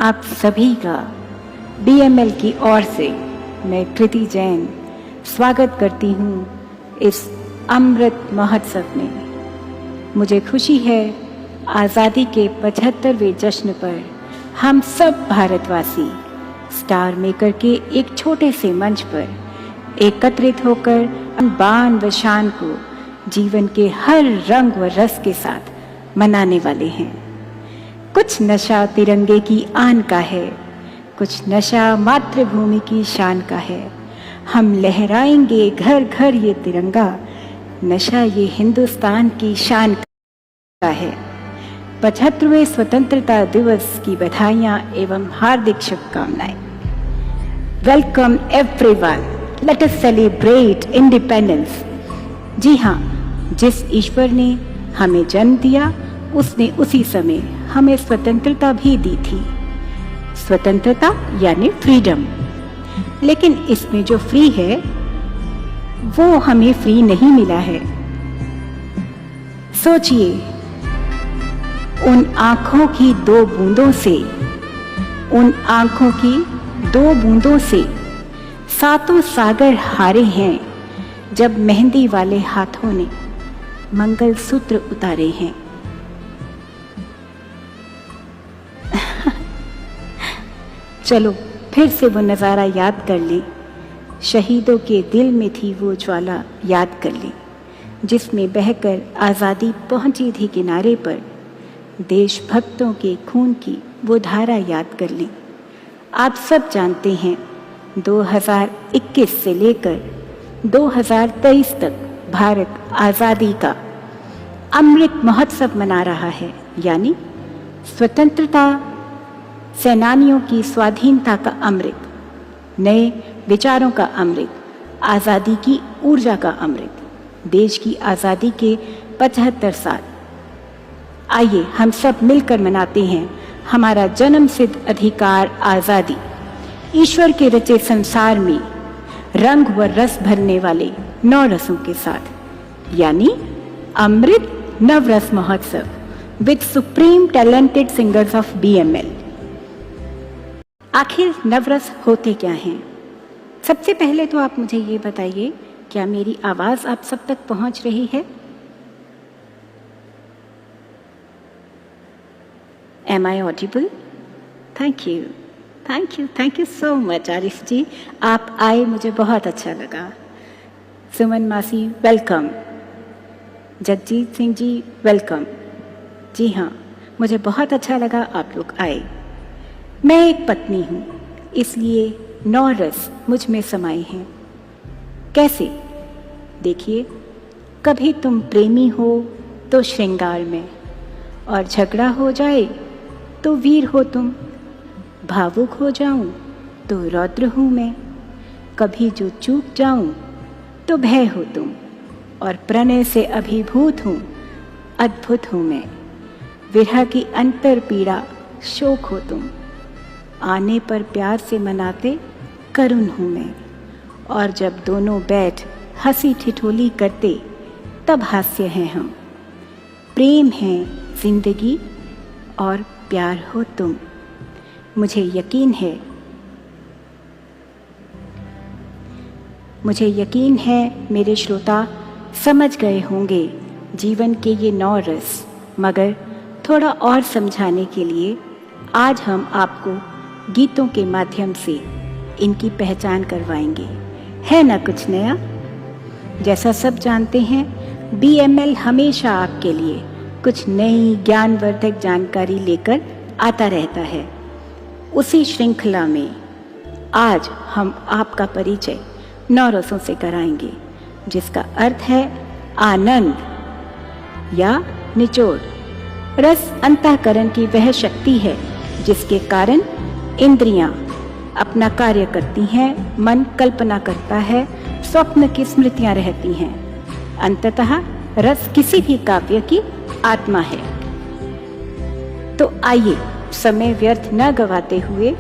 आप सभी का BML की ओर से मैं कृति जैन स्वागत करती हूँ इस अमृत महोत्सव में। मुझे खुशी है आज़ादी के 75वें जश्न पर हम सब भारतवासी स्टार मेकर के एक छोटे से मंच पर एकत्रित होकर बान व शान को जीवन के हर रंग व रस के साथ मनाने वाले हैं। कुछ नशा तिरंगे की आन का है, कुछ नशा मातृभूमि की शान का है। हम लहराएंगे घर घर ये तिरंगा, नशा ये हिंदुस्तान की शान का है। 75वें स्वतंत्रता दिवस की बधाइयाँ एवं हार्दिक शुभकामनाएं। Welcome everyone, let us celebrate independence. जी हाँ, जिस ईश्वर ने हमें जन्म दिया उसने उसी समय हमें स्वतंत्रता भी दी थी। स्वतंत्रता यानी फ्रीडम। लेकिन इसमें जो फ्री है वो हमें फ्री नहीं मिला है। सोचिए, उन आंखों की दो बूंदों से, उन आंखों की दो बूंदों से सातों सागर हारे हैं जब मेहंदी वाले हाथों ने मंगलसूत्र उतारे हैं। चलो फिर से वो नज़ारा याद कर लें। शहीदों के दिल में थी वो ज्वाला याद कर लें, जिसमें बहकर आज़ादी पहुंची थी किनारे पर। देशभक्तों के खून की वो धारा याद कर लें। आप सब जानते हैं 2021 से लेकर 2023 तक भारत आज़ादी का अमृत महोत्सव मना रहा है, यानी स्वतंत्रता सेनानियों की स्वाधीनता का अमृत, नए विचारों का अमृत, आज़ादी की ऊर्जा का अमृत, देश की आज़ादी के 75 साल। आइए हम सब मिलकर मनाते हैं हमारा जन्म सिद्ध अधिकार आज़ादी। ईश्वर के रचे संसार में रंग व रस भरने वाले 9 रसों के साथ, यानी अमृत नवरस महोत्सव with supreme talented singers of BML। आखिर नवरस होते क्या हैं? सबसे पहले तो आप मुझे ये बताइए, क्या मेरी आवाज़ आप सब तक पहुंच रही है? Am I audible? Thank you, thank you, thank you so much Arif ji, आप आए, मुझे बहुत अच्छा लगा। सुमन मासी वेलकम, जगजीत सिंह जी वेलकम। जी हाँ, मुझे बहुत अच्छा लगा आप लोग आए। मैं एक पत्नी हूँ, इसलिए 9 रस मुझ में समाये हैं। कैसे? देखिए, कभी तुम प्रेमी हो तो श्रृंगार में, और झगड़ा हो जाए तो वीर हो तुम। भावुक हो जाऊं तो रौद्र हूँ मैं, कभी जो चूक जाऊं तो भय हो तुम, और प्रणय से अभिभूत हूँ, अद्भुत हूँ मैं। विरह की अंतर पीड़ा शोक हो तुम, आने पर प्यार से मनाते करुण हूँ मैं, और जब दोनों बैठ हंसी ठिठोली करते तब हास्य हैं हम। प्रेम है जिंदगी और प्यार हो तुम। मुझे यकीन है मेरे श्रोता समझ गए होंगे जीवन के ये 9 रस, मगर थोड़ा और समझाने के लिए आज हम आपको गीतों के माध्यम से इनकी पहचान करवाएंगे। है ना कुछ नया? जैसा सब जानते हैं, BML हमेशा आपके लिए कुछ नई ज्ञानवर्धक जानकारी लेकर आता रहता है। उसी श्रृंखला में आज हम आपका परिचय 9 रसों से कराएंगे, जिसका अर्थ है आनंद या निचोड़। रस अंतःकरण की वह शक्ति है जिसके कारण इंद्रियां अपना कार्य करती हैं, मन कल्पना करता है, स्वप्न की स्मृतियां रहती हैं। अंततः रस किसी भी काव्य की आत्मा है। तो आइए समय व्यर्थ न गवाते हुए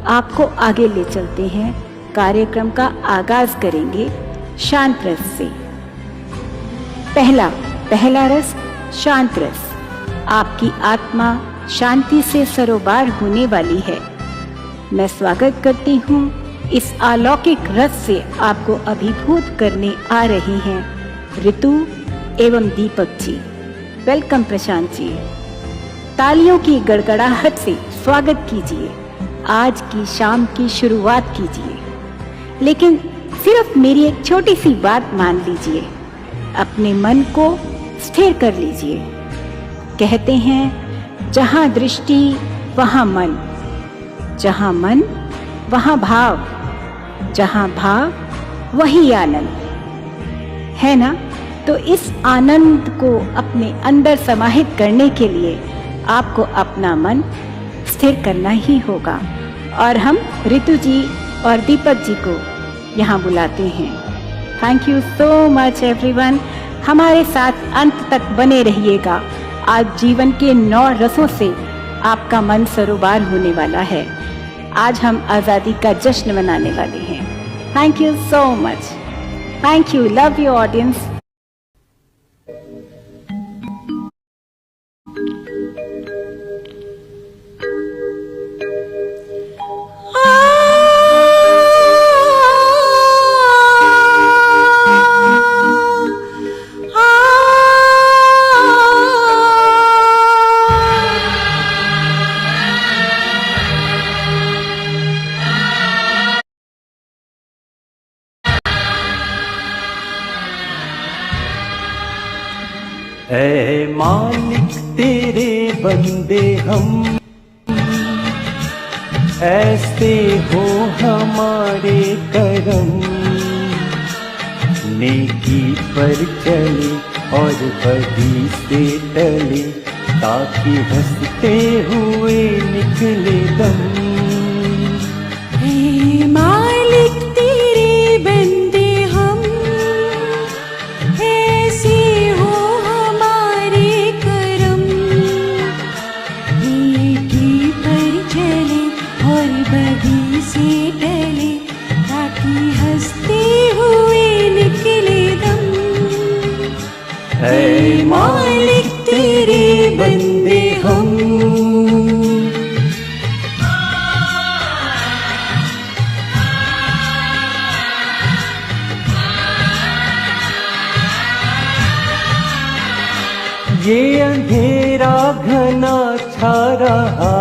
आपको आगे ले चलते हैं। कार्यक्रम का आगाज करेंगे शांत रस से। पहला रस शांत रस। आपकी आत्मा शांति से सरोबार होने वाली है। मैं स्वागत करती हूँ इस अलौकिक रस से आपको अभिभूत करने आ रही हैं ऋतु एवं दीपक जी। वेलकम प्रशांत जी। तालियों की गड़गड़ाहट से स्वागत कीजिए, आज की शाम की शुरुआत कीजिए। लेकिन सिर्फ मेरी एक छोटी सी बात मान लीजिए, अपने मन को स्थिर कर लीजिए। कहते हैं जहाँ दृष्टि वहाँ मन, जहाँ मन वहाँ भाव, जहाँ भाव वही आनंद, है ना? तो इस आनंद को अपने अंदर समाहित करने के लिए आपको अपना मन स्थिर करना ही होगा। और हम ऋतु जी और दीपक जी को यहाँ बुलाते हैं। Thank you so much everyone. हमारे साथ अंत तक बने रहिएगा। आज जीवन के 9 रसों से आपका मन सरोबार होने वाला है। आज हम आज़ादी का जश्न मनाने वाले हैं। Thank you so much. Thank you. Love you audience. ऐ मालिक तेरे बंदे हम, ऐसे हो हमारे करम। नेकी पर चले और बदी से टले, ताकि हंसते हुए निकले दम। ऐ मालिक तेरे बंदे हम, ऐसे हो हमारे करम। नेकी पर चले और बदी से टले, ताकि हंसते हुए निकले दम। ऐ मालिक तेरे बंदे हम। ये अंधेरा घना छा रहा,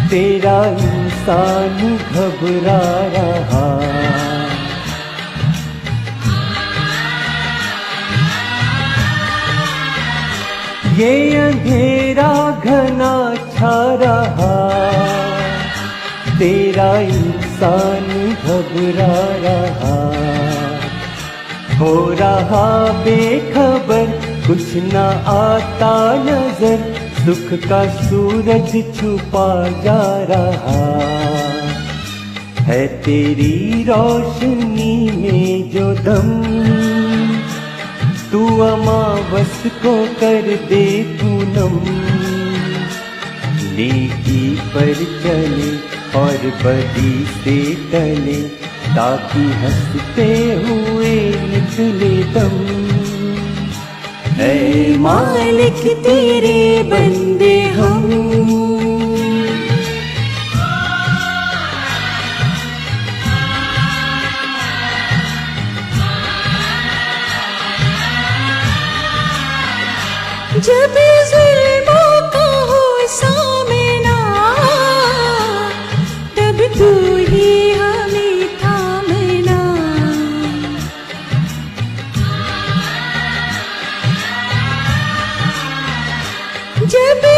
तेरा इंसान घबरा रहा। ये अंधेरा घना छा रहा, तेरा इंसान घबरा रहा। हो रहा बेखबर, कुछ न आता नजर, सुख का सूरज छुपा जा रहा है। तेरी रोशनी में जो दम, तू अमावस को कर दे पूनम। नेकी पर चले और बदी से टले, ताकि हंसते हुए निकले दम। ऐ मालिक तेरे बंदे हम। जब जुल्मों का हो सामना, तब तू ही हमें थामना। जब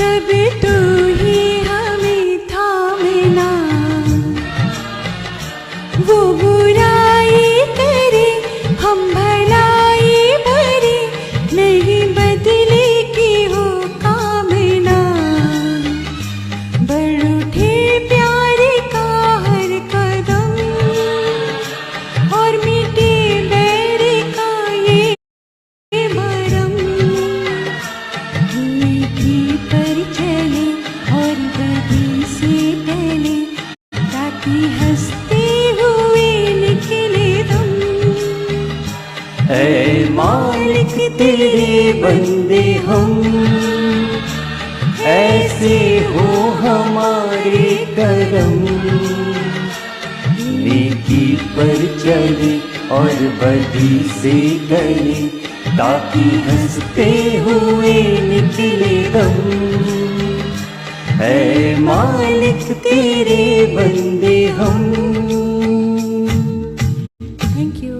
तब तू ही हमें थामना। वो बुराई करे हम भलाई भरे, नहीं बदले की हो कामना। बढ़ उठे प्यार का हर कदम, और मिटे बैर का ये भरम। नेकी पर चले और बदी से टले, ताकि हंसते हुए निकले दम। ऐ मालिक तेरे बंदे हम, ऐसे कैसे हो हमारे करम, नेकी पर चले और बदी से गले, ताकि हंसते हुए निकले दम। है मालिक तेरे बंदे हम। Thank you.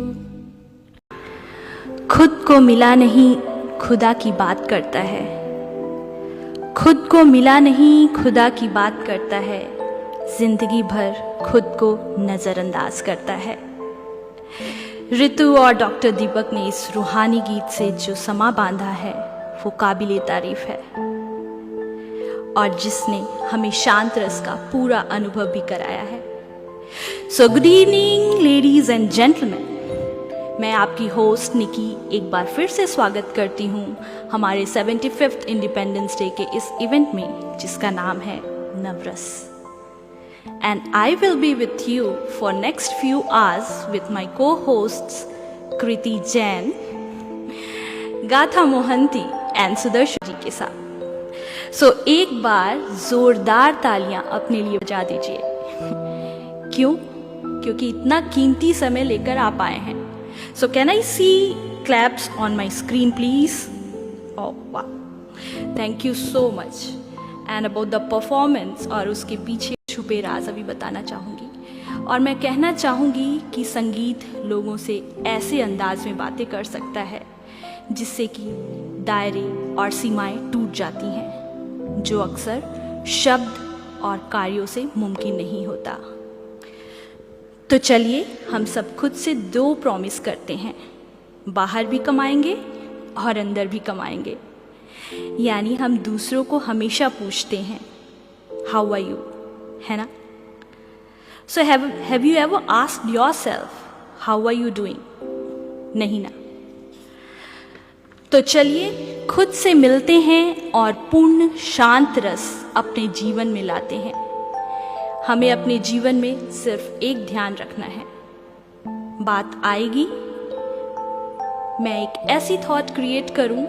खुद को मिला नहीं खुदा की बात करता है, खुद को मिला नहीं खुदा की बात करता है, जिंदगी भर खुद को नज़रअंदाज करता है। ऋतु और डॉक्टर दीपक ने इस रूहानी गीत से जो समा बांधा है वो काबिले तारीफ है, और जिसने हमें शांत रस का पूरा अनुभव भी कराया है। So good evening ladies and gentleman, मैं आपकी होस्ट निकी एक बार फिर से स्वागत करती हूँ हमारे 75th इंडिपेंडेंस डे के इस इवेंट में जिसका नाम है नवरस। And I will be with you for next few hours with my co-hosts Kriti Jain, गाथा मोहंती and सुदर्शन जी के साथ। So एक बार जोरदार तालियां अपने लिए बजा दीजिए। क्यों? क्योंकि इतना कीमती समय लेकर आप आए हैं। So can I see claps on my screen please? Oh wow, thank you so much. And about the performance और उसके पीछे छुपे राज अभी बताना चाहूँगी, और मैं कहना चाहूँगी कि संगीत लोगों से ऐसे अंदाज में बातें कर सकता है जिससे कि दायरे और सीमाएं टूट जाती हैं, जो अक्सर शब्द और कार्यों से मुमकिन नहीं होता। तो चलिए हम सब खुद से 2 प्रॉमिस करते हैं, बाहर भी कमाएंगे और अंदर भी कमाएंगे। यानी हम दूसरों को हमेशा पूछते हैं हाउ आर यू, है ना? So have you ever asked yourself how are you doing? नहीं ना? तो चलिए खुद से मिलते हैं और पूर्ण शांत रस अपने जीवन में लाते हैं। हमें अपने जीवन में सिर्फ एक ध्यान रखना है, बात आएगी मैं एक ऐसी थॉट क्रिएट करूं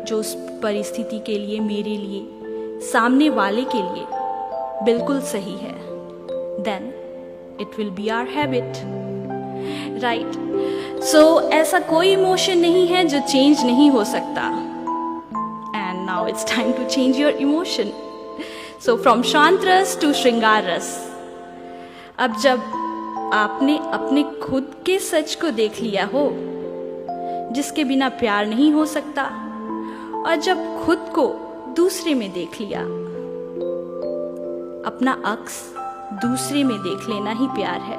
जो उस परिस्थिति के लिए, मेरे लिए, सामने वाले के लिए बिल्कुल सही है। Then it will be our habit, right? So ऐसा कोई इमोशन नहीं है जो चेंज नहीं हो सकता। And now it's time to change your emotion. So from शांत रस टू श्रृंगार रस। अब जब आपने अपने खुद के सच को देख लिया हो, जिसके बिना प्यार नहीं हो सकता, और जब खुद को दूसरे में देख लिया, अपना अक्स दूसरे में देख लेना ही प्यार है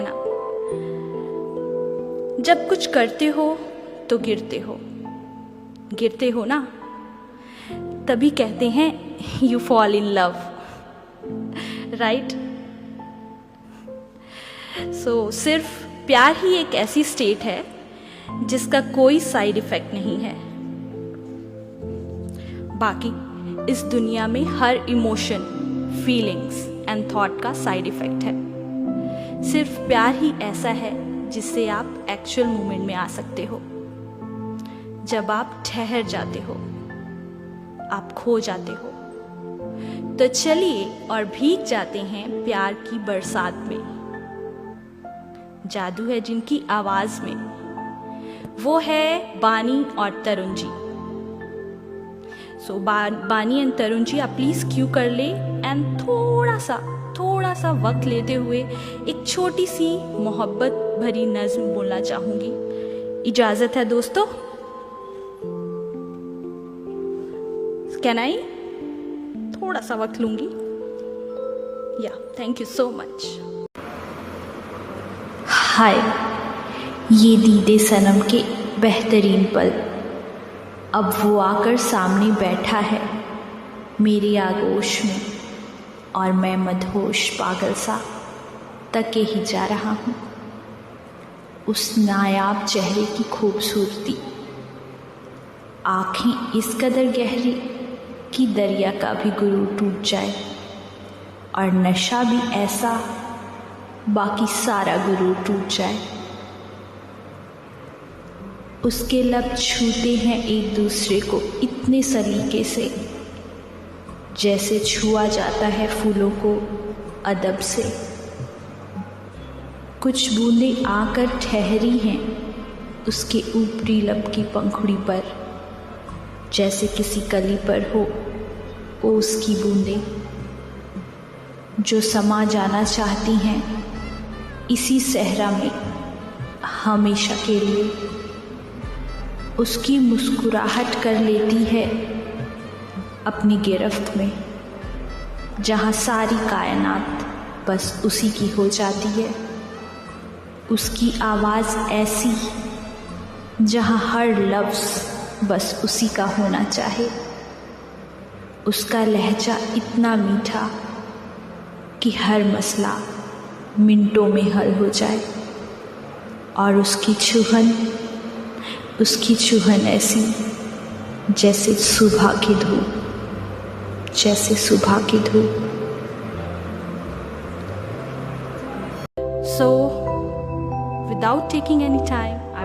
ना? जब कुछ करते हो तो गिरते हो ना, तभी कहते हैं you fall in love, right? So सिर्फ प्यार ही एक ऐसी स्टेट है जिसका कोई साइड इफेक्ट नहीं है। बाकी इस दुनिया में हर इमोशन, फीलिंग्स एंड थॉट का साइड इफेक्ट है। सिर्फ प्यार ही ऐसा है जिससे आप एक्चुअल मोमेंट में आ सकते हो, जब आप ठहर जाते हो, आप खो जाते हो। तो चलिए और भीग जाते हैं प्यार की बरसात में। जादू है जिनकी आवाज में, वो है बानी और तरुण जी। सो बानी एंड तरुण जी, आप प्लीज क्यू कर ले एंड थोड़ा सा वक्त लेते हुए एक छोटी सी मोहब्बत भरी नज्म बोलना चाहूंगी। इजाजत है दोस्तों? Can I? थोड़ा सा वक्त लूंगी। या थैंक यू सो मच। हाय, ये दीदे सनम के बेहतरीन पल, अब वो आकर सामने बैठा है मेरी आगोश में, और मैं मदहोश पागल सा तके ही जा रहा हूँ उस नायाब चेहरे की खूबसूरती। आँखें इस कदर गहरी कि दरिया का भी गुरूर टूट जाए, और नशा भी ऐसा बाकी सारा गुरूर टूट जाए। उसके लब छूते हैं एक दूसरे को इतने सलीके से जैसे छुआ जाता है फूलों को अदब से। कुछ बूंदें आकर ठहरी हैं उसके ऊपरी लब की पंखुड़ी पर, जैसे किसी कली पर हो ओस की बूंदें जो समा जाना चाहती हैं इसी सहरा में हमेशा के लिए। उसकी मुस्कुराहट कर लेती है अपनी गिरफ्त में, जहाँ सारी कायनात बस उसी की हो जाती है। उसकी आवाज़ ऐसी जहाँ हर लफ्ज़ बस उसी का होना चाहे। उसका लहजा इतना मीठा कि हर मसला मिनटों में हल हो जाए। और उसकी चुहन ऐसी जैसे सुबह की धूप, जैसे सुबह की धूप। So, without taking any time, I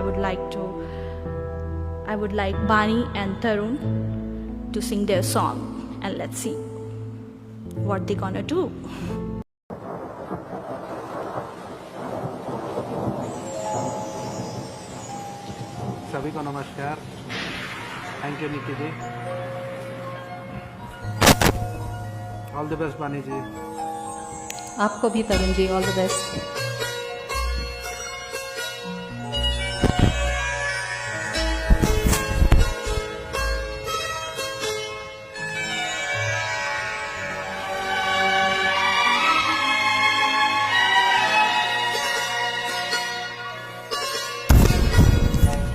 would like Bani and Tarun to sing their song, and let's see what they're gonna do. सभी को नमस्कार। Thank you Niki ji. All the best Bani ji. आपको भी Tarun ji, all the best.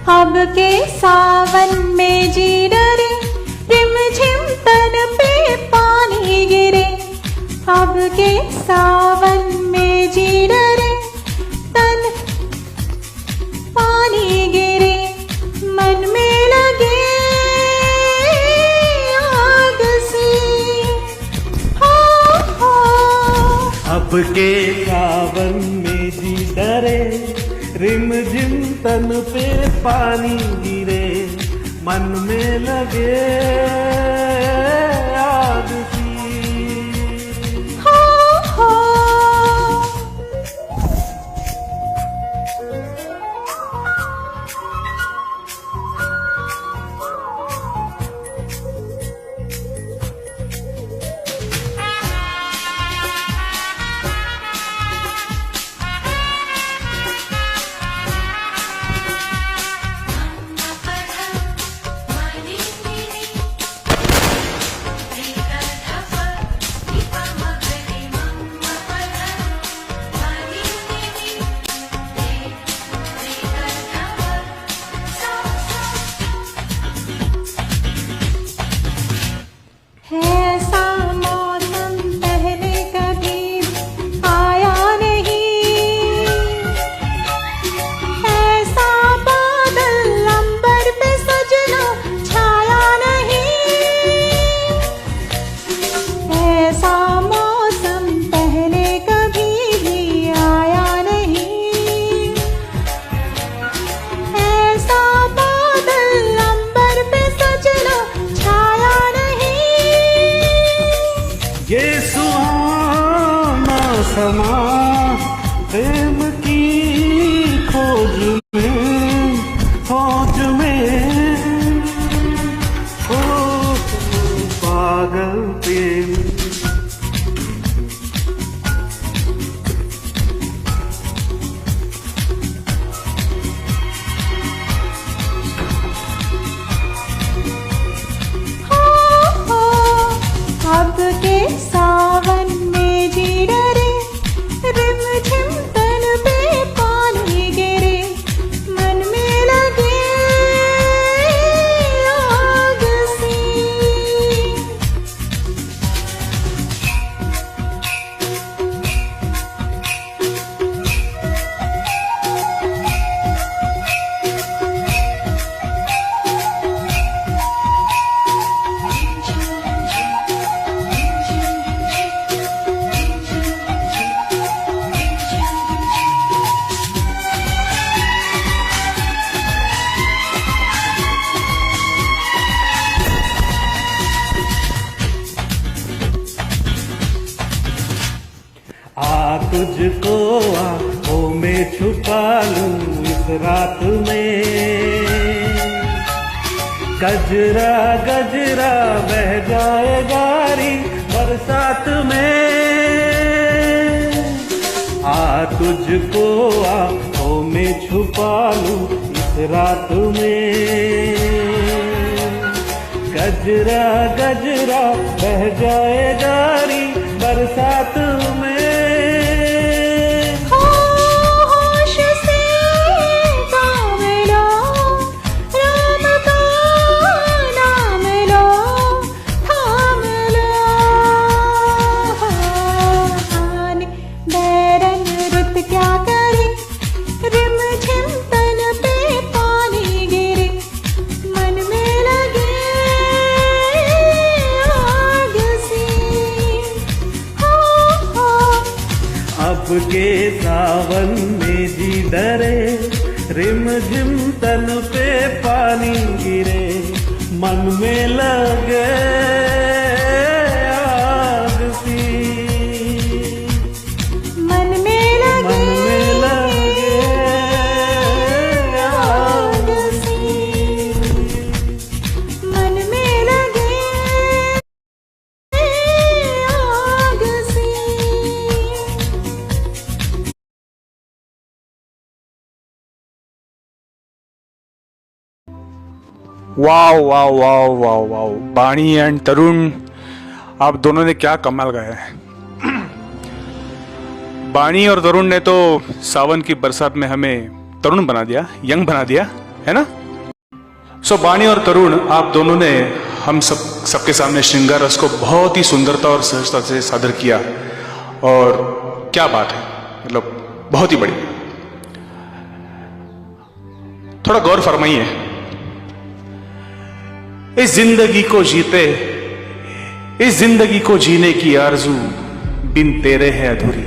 अब के सावन में जी डरे, रिमझिम तन पे पानी गिरे। अब के सावन में जी डरे, तन पानी गिरे। मन में लगे आग सी, हो। अब के सावन में जी डरे, रिमझिम तन पे पानी गिरे। मन में लगे आग सी, हो। ऐसा मौसम पहले कभी आया नहीं, ऐसा बादल अंबर पे सजना छाया नहीं। ऐसा मौसम पहले कभी भी आया नहीं, ऐसा बादल अंबर पे सजना छाया नहीं। ये सुहाना समा प्रेम की खोज में, खोज में। ओ पागल प्रेम, हो। अब के सावन में जी डरे, रिमझिम तन पे पानी गिरे। आ तुझको आंखों में छुपा लूं इस रात में, गजरा गजरा बह जाए गारी बरसात में, आ तुझको आंखों में छुपा लूं इस रात में, गजरा गजरा बह जाए गारी बरसात में। होश से काम लो, राम का नाम लो, थाम लो। आने बैरंग रुत क्या करे, रिमझिम तन पे पानी गिरे, मन में लगे आग सी। हो अब के सावन में जी डरे, रिमझिम तन पे पानी गिरे, मन में लगे आग सी, मन में लगे मन में लगे आग सी, मन में लगे आग सी। Wow wow wow wow wow, Bani and Tarun, आप दोनों ने क्या कमाल गाया है। बाणी और तरुण ने तो सावन की बरसात में हमें तरुण बना दिया, यंग बना दिया, है ना। सो बाणी और तरुण, आप दोनों ने हम सबके सामने श्रृंगार रस को बहुत ही सुंदरता और सहजता से सादर किया, और क्या बात है, मतलब बहुत ही बढ़िया। थोड़ा गौर फरमाइए, इस जिंदगी को जीते, इस जिंदगी को जीने की आरजू बिन तेरे है अधूरी,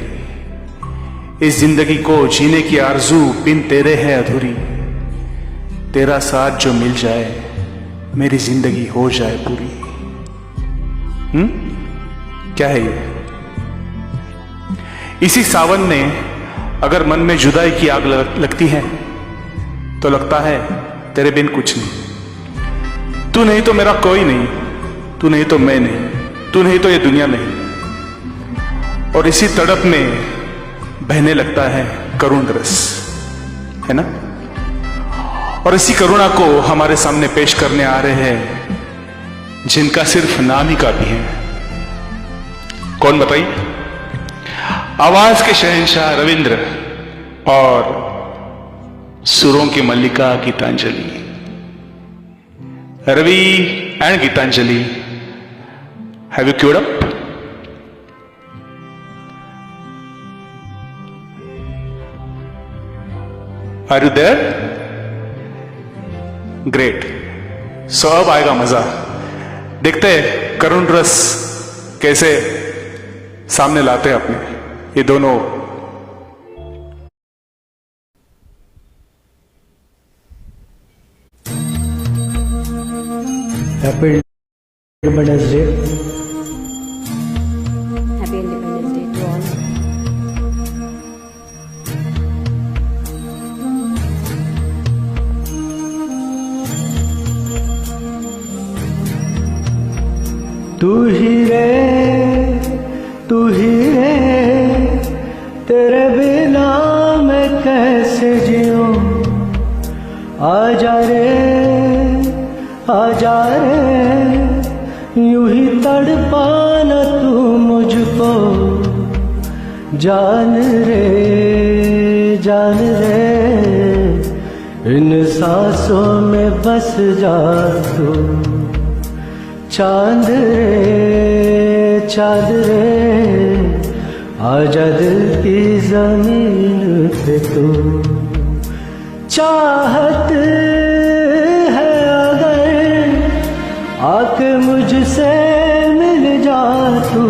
इस जिंदगी को जीने की आरजू बिन तेरे है अधूरी, तेरा साथ जो मिल जाए मेरी जिंदगी हो जाए पूरी। क्या है ये? इसी सावन में अगर मन में जुदाई की आग लगती है तो लगता है तेरे बिन कुछ नहीं, तू नहीं तो मेरा कोई नहीं, तू नहीं तो मैं नहीं, तू नहीं तो ये दुनिया नहीं। और इसी तड़प में बहने लगता है करुण रस, है ना। और इसी करुणा को हमारे सामने पेश करने आ रहे हैं जिनका सिर्फ नाम ही काफी है। कौन बताइए? आवाज के शहंशाह रविंद्र और सुरों की मल्लिका Geetanjali. Ravi and Gitanjali, have you queued up? Are you there? Great. So अब आएगा मजा। देखते हैं करुण रस कैसे सामने लाते हैं अपने ये दोनों। Happy Independence Day. Happy Independence Day to all. तू ही रे तेरे बिना मैं कैसे जीऊं, आजा रे यूं ही तड़पाना तू मुझको, जान रे इन सांसों में बस जा तू, चांद रे आजा दिल की जमीन पे तू, चाहत है अगर आके मुझसे मिल जा तू,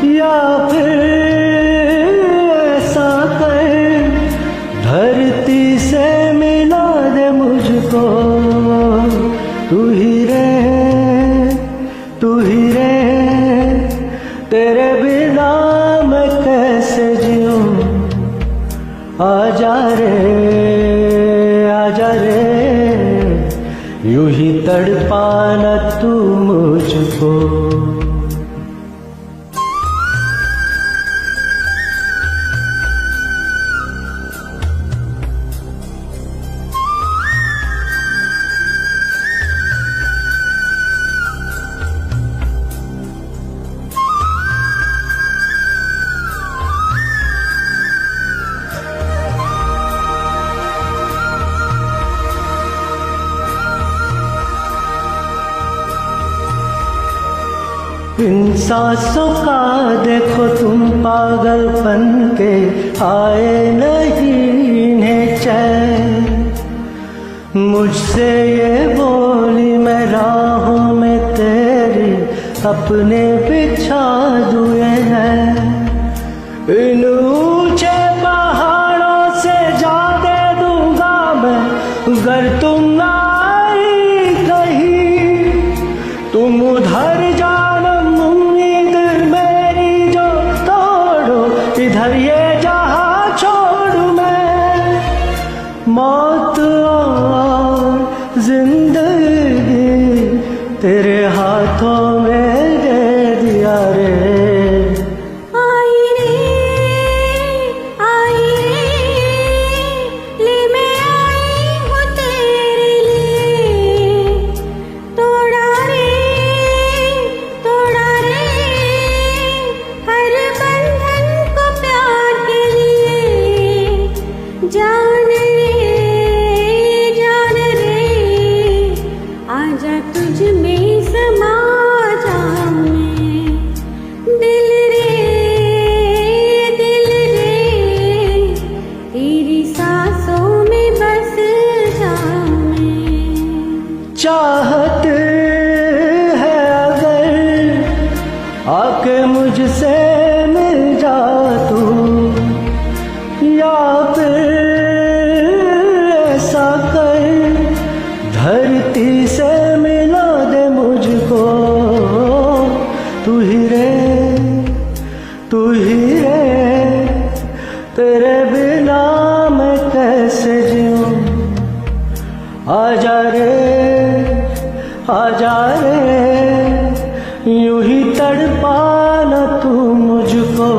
या फिर ऐसा कर धरती से मिला दे मुझको, तू ही रे तेरे बिना मैं आजा रे यूं ही तड़पाना तू मुझको। इन सांसों का देखो तुम पागलपन के आए नहीं इन्हें चैन। मुझसे ये बोली मैं राहों में तेरी अपने बिछा दुए हैं। इन ऊंचे पहाड़ों से जा दे दूंगा मैं अगर तुम ना आई कहीं। तुम उधर जाना उम्मीद मेरी जो तोड़ो, इधर ये जहां छोड़ू मैं। मौत और जिंदगी तेरे हाथों में दे दिया रे। आई रे ले मैं आई हूँ तेरे लिए। तोड़ा रे हर बंधन को प्यार के लिए। जान रे आजा तुझ में समा जाऊं मैं। दिल रे तेरी सांसों में बस जाऊं मैं। चाहत है अगर आके मुझसे मिल जा तू, या फिर ऐसा कर धरती से मिला दे मुझको। तू ही रे तेरे बिना मैं कैसे जीऊं। आजा रे यूं ही तड़पाना तू मुझको।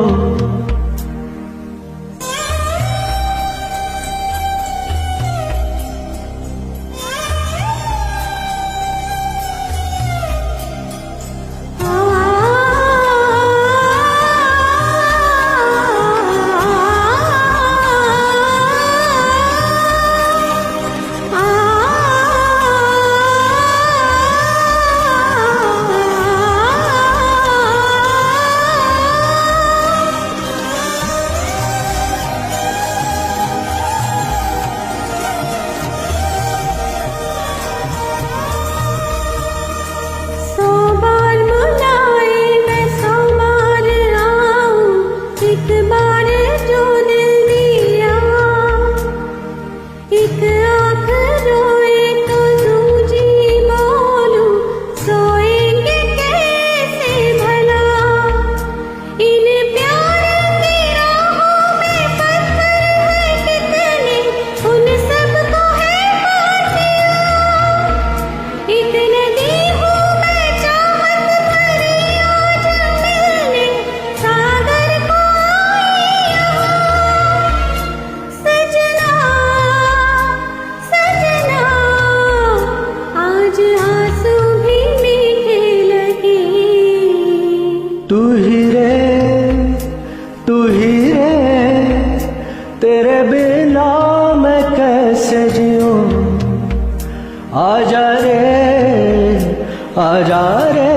तू ही रे तेरे बिना मैं कैसे जीऊं। आजा रे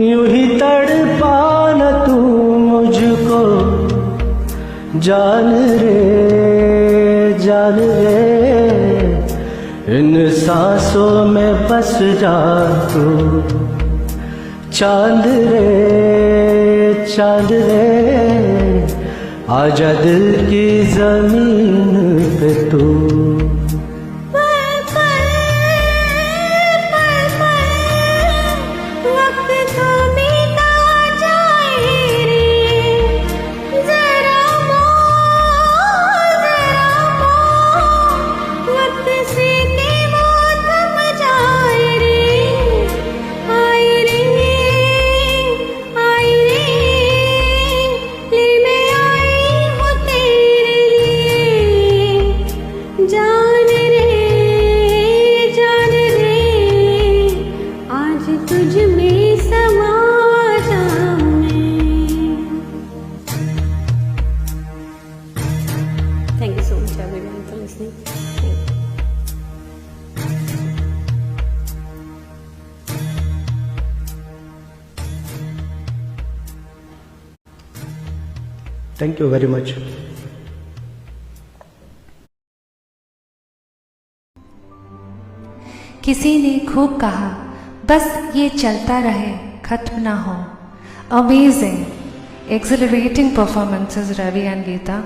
यूं ही तड़पाना तू मुझको। जान रे इन सांसों में बस जा तू। चांद रे आजा दिल की जमीन पे तू। वक्त तो बीता जाए रे, जरा मोड़ थैंक यू वेरी मच। किसी ने खूब कहा बस ये चलता रहे, खत्म ना हो। Amazing, exhilarating performances, Ravi and Geeta.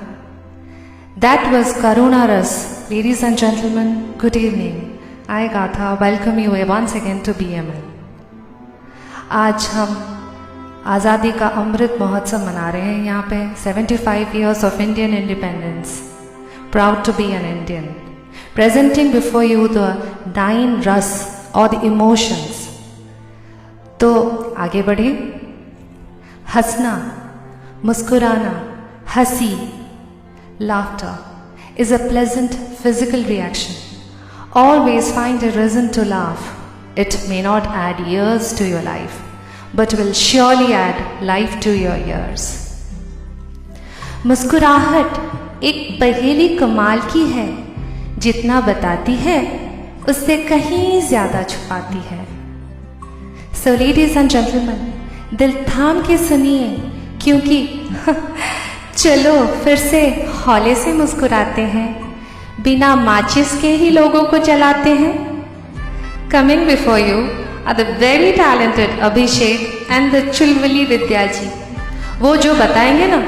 That was Karuna Ras. Ladies and gentlemen, good evening. I, Gatha, welcome you once again to BML. आज हम आज़ादी का अमृत महोत्सव मना रहे हैं यहाँ पे। 75 years of Indian independence. Proud to be an Indian. Presenting before you the 9 ras or the emotions. तो आगे बढ़े। हंसना, मुस्कुराना, हंसी, laughter is a pleasant physical reaction. Always find a reason to laugh. It may not add years to your life, but will surely add life to your years. मुस्कुराहट एक पहेली कमाल की है, जितना बताती है उससे कहीं ज्यादा छुपाती है। So ladies and gentlemen, दिल थाम के सुनिए, क्योंकि चलो फिर से हौले से मुस्कुराते हैं, बिना माचिस के ही लोगों को जलाते हैं। Coming before you are the very talented Abhishek and the चुलबुली विद्या जी। वो जो बताएंगे ना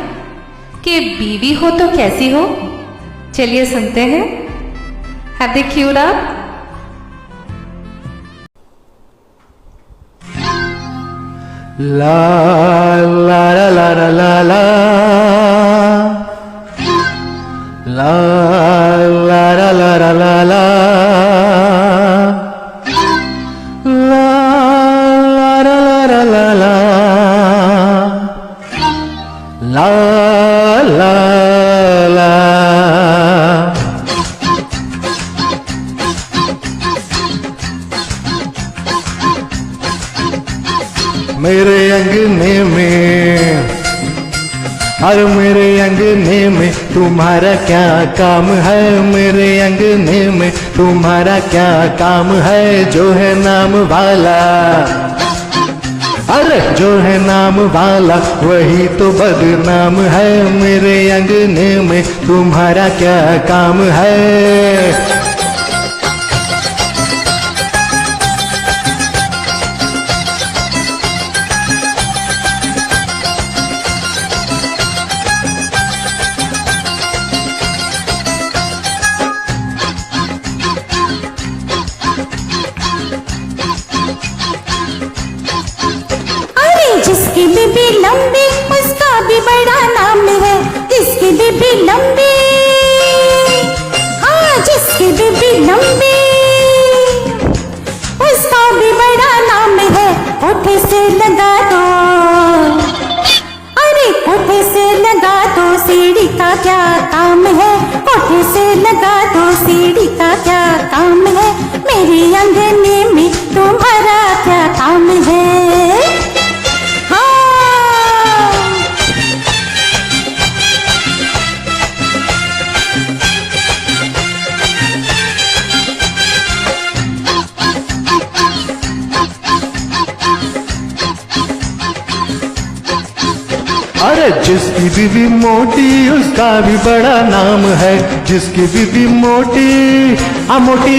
कि बीवी हो तो कैसी हो, चलिए सुनते हैं। Have they queued up? ला ला ला ला ला ला ला ला ला ला ला ला ला ला ला ला ला। मेरे अंगने में, अरे मेरे अंगने में तुम्हारा क्या काम है, मेरे अंगने में तुम्हारा क्या काम है। जो है नाम वाला, अरे जो है नाम वाला वही तो बदनाम है। मेरे अंगने में तुम्हारा क्या काम है। जिसकी बीबी लंबी उसका भी बड़ा नाम है, जिसकी बीबी लंबी, हाँ जिसकी बीबी लंबी उसका भी बड़ा नाम है। कोठे से लगा दो, अरे कोठे से लगा दो, सीढ़ी का क्या काम है। कोठे से लगा दो, सीढ़ी का क्या काम है। मेरे अंगने में तुम्हारा क्या काम है। अरे जिसकी बीबी मोटी उसका भी बड़ा नाम है, जिसकी बीबी मोटी मोटी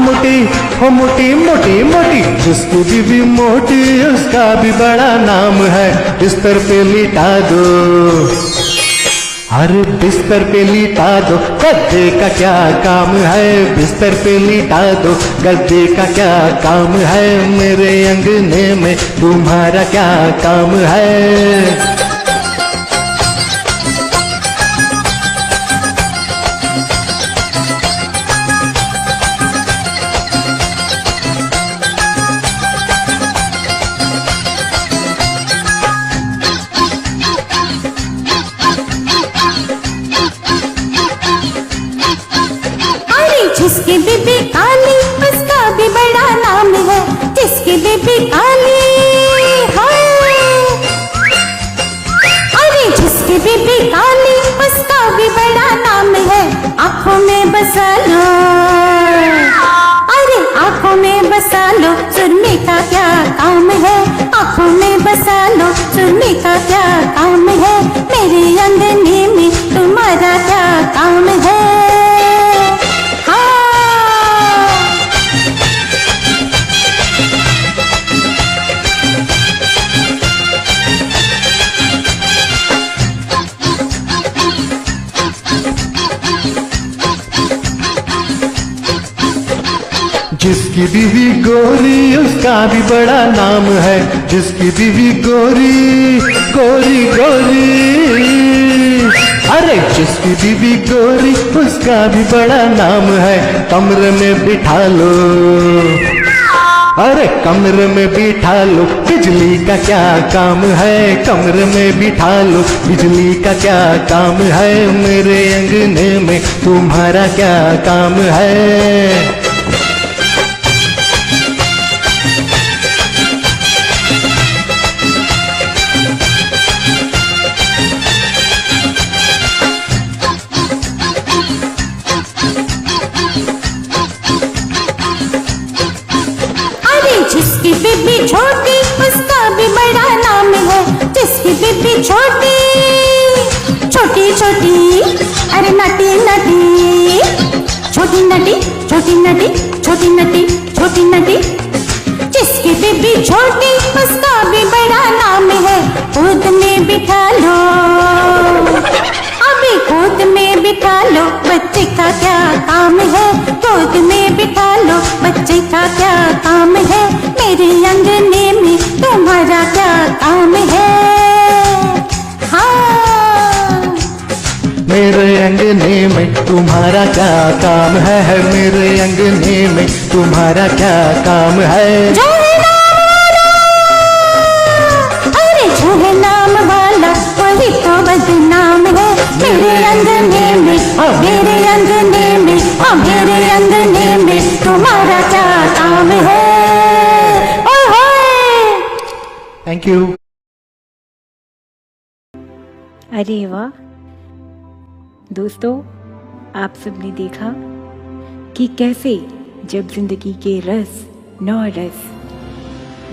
मोटी हो मोटी मोटी मोटी। जिसकी बीबी मोटी उसका भी बड़ा नाम है। बिस्तर पे लिटा दो, अरे बिस्तर पे लिटा दो, गद्दे का क्या काम है। बिस्तर पे लिटा दो, गद्दे का क्या काम है। मेरे अंगने में तुम्हारा क्या काम है। जिसकी बीबी काली उसका भी बड़ा नाम है, जिसकी बीबी काली है, अरे जिसकी बीबी काली उसका भी बड़ा नाम है। आंखों में बसा लो, अरे आंखों में बसा लो, सुरमे का क्या काम है, आंखों में बसा लो, सुरमे का क्या काम है, मेरे अंगने में तुम्हारा क्या काम है। जिसकी बीवी गोरी उसका भी बड़ा नाम है, जिसकी बीवी गोरी गोरी गोरी, अरे जिसकी बीवी गोरी उसका भी बड़ा नाम है। कमरे में बिठा लो, अरे कमरे में बिठा लो, बिजली का क्या काम है, कमरे में बिठा लो, बिजली का क्या काम है, मेरे अंगने में तुम्हारा क्या काम है। जिसकी बीबी छोटी उसका भी बड़ा नाम है, जिसकी बीबी छोटी छोटी छोटी, अरे नटी नटी, छोटी नटी छोटी नटी, छोटी नटी छोटी नटी, जिसकी बीबी छोटी उसका भी बड़ा नाम है। गोद में बिठा लो, अभी गोद में बिठा लो, बच्चे का क्या काम है, गोद में बिठा लो, बच्चे का क्या काम है, मेरे अंगने में तुम्हारा क्या काम है। हाँ, मेरे अंगने में तुम्हारा क्या काम है, मेरे अंगने में तुम्हारा क्या काम है। जो है नाम वाला, अरे जो है नाम वाला वही तो बदनाम है, मेरे अंगने में, मेरे अंगने में, मेरे अंगने में तुम्हारा क्या काम है। Thank you. अरे वाह दोस्तों, आप सबने देखा कि कैसे जब जिंदगी के रस, नौ रस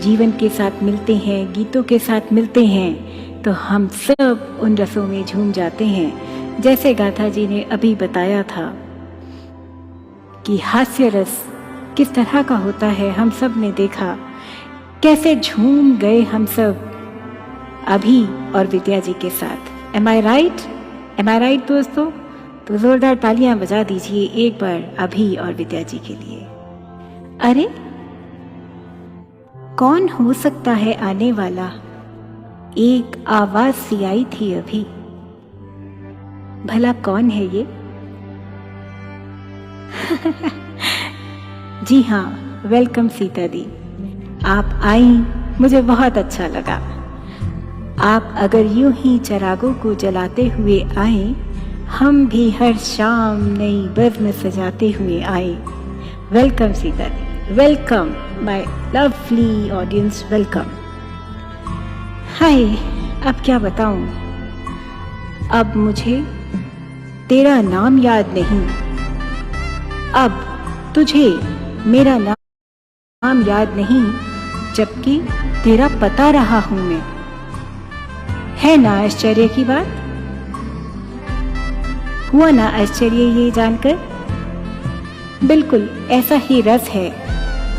जीवन के साथ मिलते हैं, गीतों के साथ मिलते हैं, तो हम सब उन रसों में झूम जाते हैं। जैसे गाथा जी ने अभी बताया था कि हास्य रस किस तरह का होता है, हम सब ने देखा कैसे झूम गए हम सब अभी और विद्या जी के साथ। एम आई राइट? एम आई राइट दोस्तों? तो जोरदार तालियां बजा दीजिए एक बार अभी और विद्या जी के लिए। अरे कौन हो सकता है आने वाला, एक आवाज सी आई थी अभी, भला कौन है ये? जी हाँ, वेलकम सीता दी, आप आई, मुझे बहुत अच्छा लगा। आप अगर यूं ही चिरागों को जलाते हुए आए, हम भी हर शाम नई बज़्म सजाते हुए आए। Welcome Sita di, welcome my lovely audience, welcome. हाय, अब क्या बताऊं, अब मुझे तेरा नाम याद नहीं, अब तुझे मेरा नाम याद नहीं, जबकि तेरा पता रहा हूं मैं। है ना आश्चर्य की बात? हुआ ना आश्चर्य ये जानकर? बिल्कुल ऐसा ही रस है,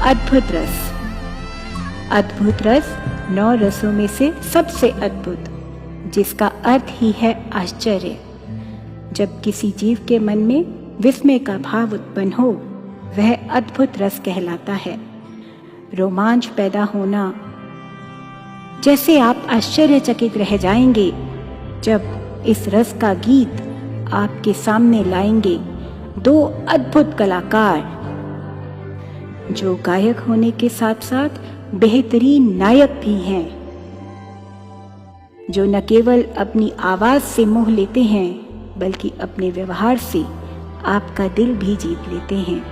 अद्भुत रस। अद्भुत रस 9 रसों में से सबसे अद्भुत, जिसका अर्थ ही है आश्चर्य। जब किसी जीव के मन में विस्मय का भाव उत्पन्न हो, वह अद्भुत रस कहलाता है। रोमांच पैदा होना, जैसे आप आश्चर्यचकित रह जाएंगे जब इस रस का गीत आपके सामने लाएंगे 2 अद्भुत कलाकार, जो गायक होने के साथ साथ बेहतरीन नायक भी हैं, जो न केवल अपनी आवाज से मोह लेते हैं, बल्कि अपने व्यवहार से आपका दिल भी जीत लेते हैं।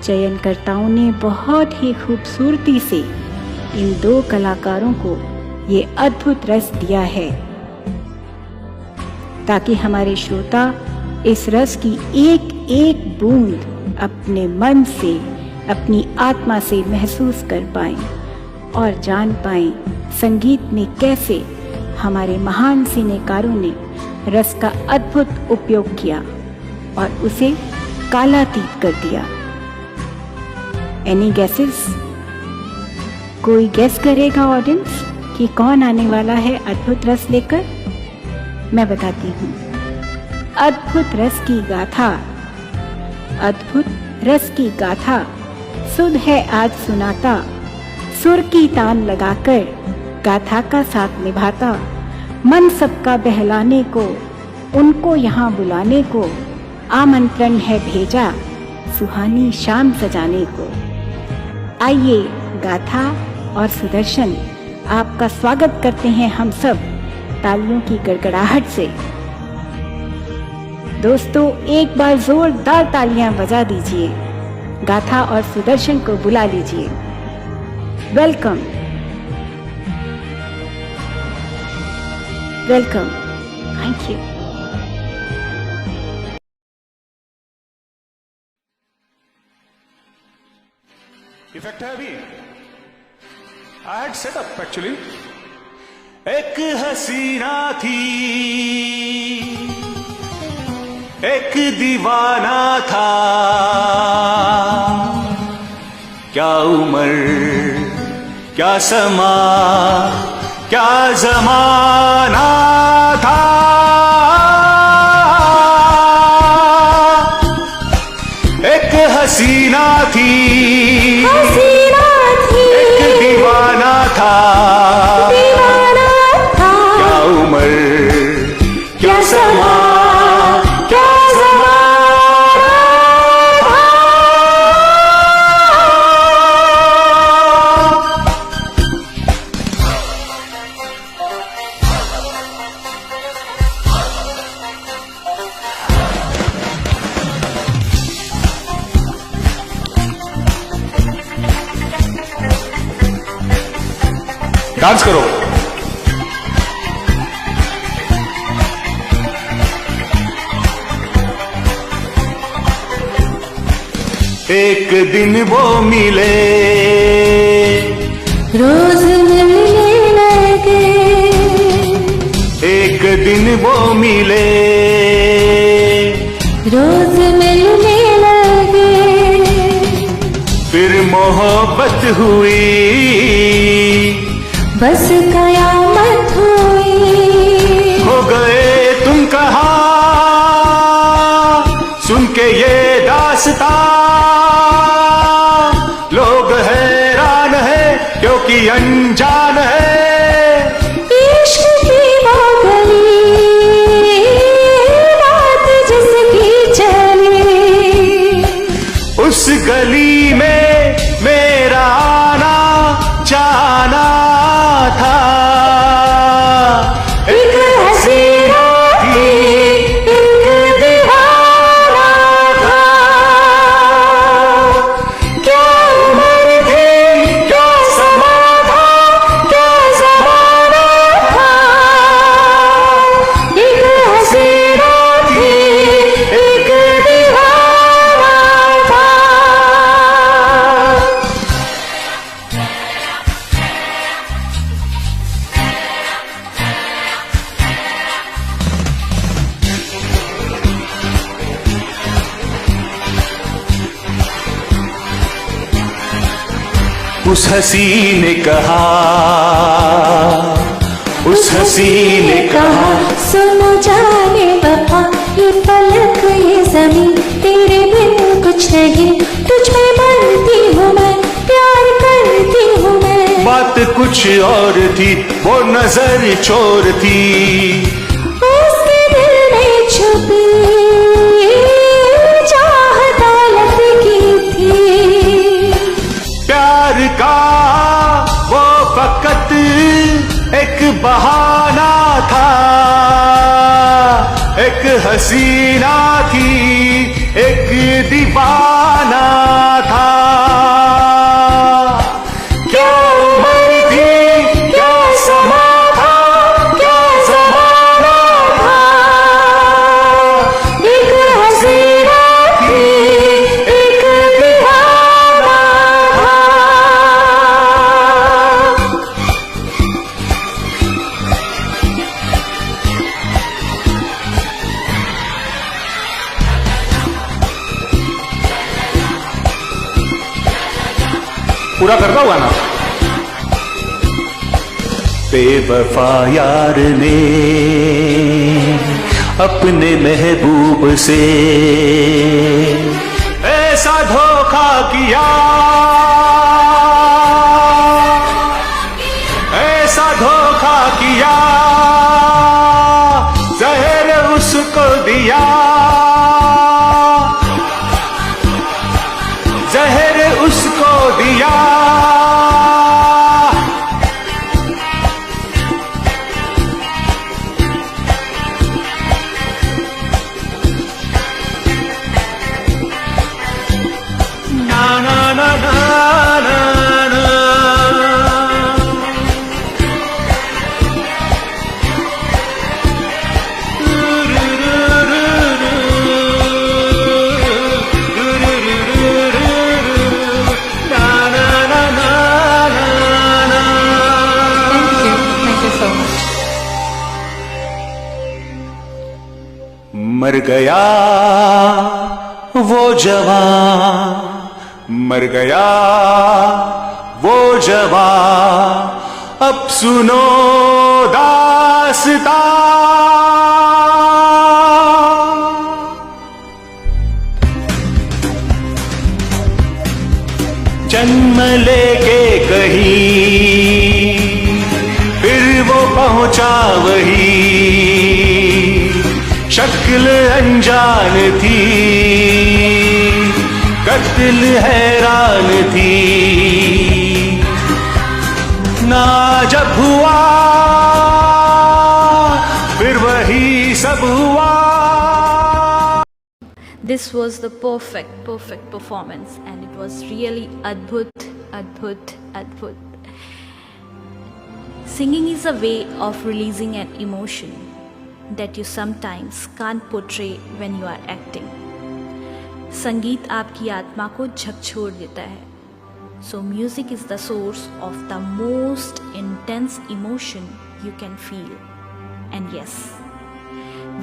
चयनकर्ताओं ने बहुत ही खूबसूरती से इन 2 कलाकारों को ये अद्भुत रस दिया है, ताकि हमारे श्रोता इस रस की एक एक बूंद अपने मन से अपनी आत्मा से महसूस कर पाएं और जान पाएं संगीत में कैसे हमारे महान सिनेकारों ने रस का अद्भुत उपयोग किया और उसे कालातीत कर दिया। Any guesses? कोई गेस करेगा ऑडियंस कि कौन आने वाला है अद्भुत रस लेकर? मैं बताती हूँ। अद्भुत रस की गाथा, अद्भुत रस की गाथा सुध है आज सुनाता, सुर की तान लगाकर गाथा का साथ निभाता, मन सबका बहलाने को, उनको यहाँ बुलाने को आमंत्रण है भेजा, सुहानी शाम सजाने को। आइए गाथा और सुदर्शन आपका स्वागत करते हैं हम सब तालियों की गड़गड़ाहट से। दोस्तों एक बार जोरदार तालियां बजा दीजिए, गाथा और सुदर्शन को बुला लीजिए। Welcome, welcome, thank you. Effect है अभी। I had set up actually. एक हसीना थी, एक दीवाना था, क्या उम्र क्या समा क्या जमाना था। एक हसीना थी, एक दीवाना था, क्या उम्र क्या समा क्या जमाना था। डांस करो। एक दिन वो मिले, रोज मिलने लगे, एक दिन वो मिले, रोज मिलने लगे, फिर मोहब्बत हुई, बस कयामत हुई। हो गए तुम कहाँ सुन के ये दास्तां, लोग हैरान है क्योंकि अनजान है। इश्क की वो गली, रात जिसकी चली, उस गली में मेरा आना जाना था। एक हसीना थी, एक दीवाना था, क्या उम्र थी क्या समा था, क्या ज़माना था। एक हसीना थी, एक दीवाना था। उस हसी ने कहा, उस हसी ने कहा, सुनो जाने वफा, ये पलक ये ज़मीं तेरे बिन कुछ नहीं, तुझ में मरती हूँ मैं, प्यार करती हूँ मैं। बात कुछ और थी, वो नजर चोर थी, उसके दिल में छुपी चाहत दौलत की थी। प्यार का वो फकत एक बहाना था। एक हसीना थी, एक दीवाना था, क्या उम्र थी क्या समा था, क्या ज़माना था। एक हसीना थी, एक दीवाना पूरा करता हुआ ना। बेवफा यार ने अपने महबूब से ऐसा धोखा किया, ऐसा धोखा किया, जहर उसको दिया, जहर उसको दिया। ना ना ना ना ना ना। Thank you so much. मर गया वो जवान, मर गया वो जवान, अब सुनो दास्तां। जन्म लेके कहीं फिर वो पहुंचा वही, शक्ल अनजान थी, कत्ल हैरान थी, ना जब हुआ फिर वही सब हुआ। This was the perfect performance, and it was really adbhut, adbhut, adbhut. Singing is a way of releasing an emotion that you sometimes can't portray when you are acting. संगीत आपकी आत्मा को झकझोर देता है. So music is the source of the most intense emotion you can feel. And yes,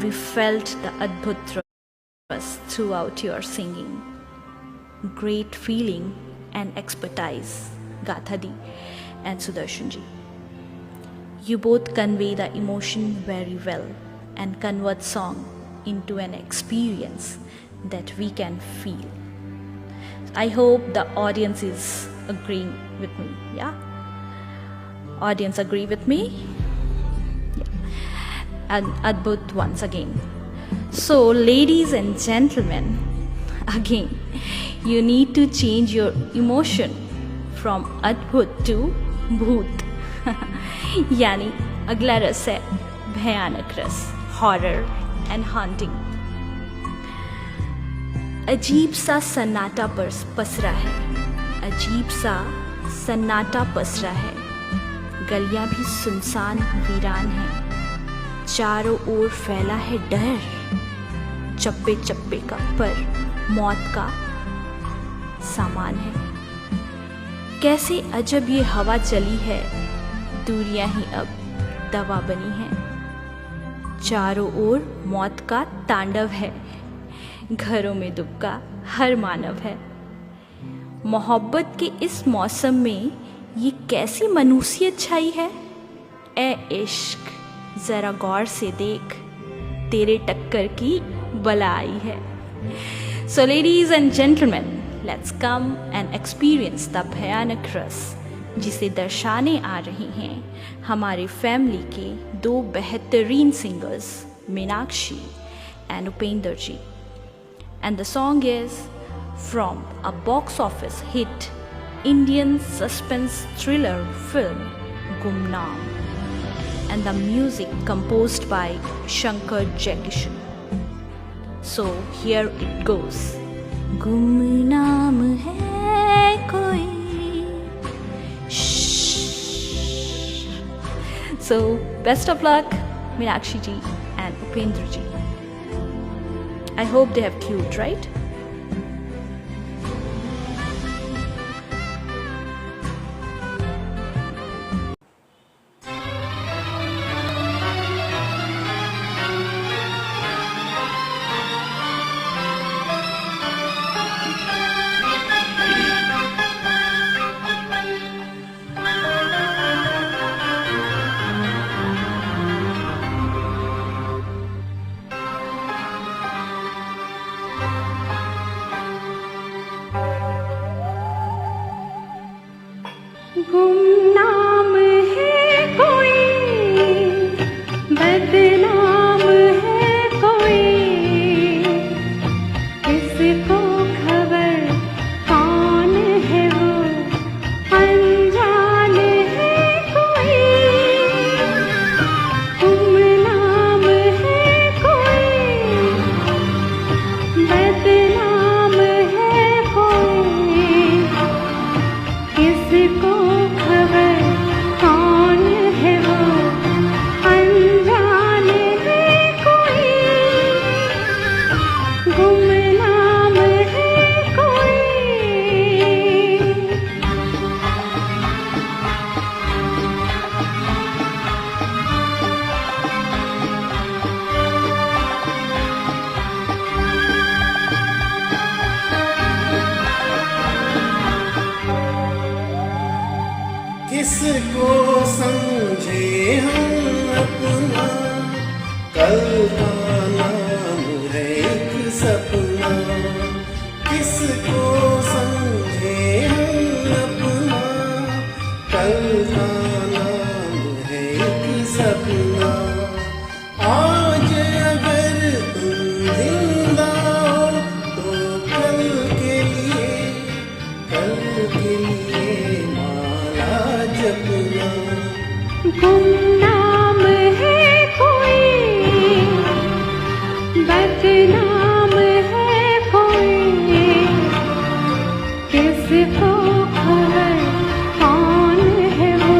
we felt the adbhut thrust throughout your singing. Great feeling and expertise, Gathadi and Sudarshanji. You both convey the emotion very well and convert song into an experience that we can feel. I hope the audience is agreeing with me. Yeah? Audience agree with me? Yeah. And adbhut once again. So ladies and gentlemen, again, you need to change your emotion from adbhut to bhoot. यानी अगला रस है भयानक रस, horror and haunting. अजीब सा सन्नाटा पसरा है, अजीब सा सन्नाटा पसरा है, गलियां भी सुनसान वीरान हैं, चारों ओर फैला है डर, चप्पे चप्पे का पर मौत का सामान है. कैसे अजब ये हवा चली है, दूरियां ही अब दवा बनी हैं, चारों ओर मौत का तांडव है, घरों में दुबका हर मानव है. मोहब्बत के इस मौसम में ये कैसी मनुष्यत छाई है. ए इश्क जरा गौर से देख, तेरे टक्कर की बला आई है. So ladies and gentleman, let's come and experience the भयानक रस जिसे दर्शाने आ रही हैं हमारे फैमिली के दो बेहतरीन singers Meenakshi and Upendra ji. And the song is from a box office hit Indian suspense thriller film Gumnaam, and the music composed by Shankar Jaikishan. So here it goes. Gumnaam hai koi. Shh. So best of luck, Meenakshi ji and Upendra ji. I hope they have queued, right? हम अपना, कल का नाम है एक सपना, किसको समझे हम अपना, कल का नाम है एक सपना। आज अगर तुम जिंदा हो तो कल के लिए माला जपना। गुमनाम है कोई, बदनाम है कोई, किसको खबर कौन है वो,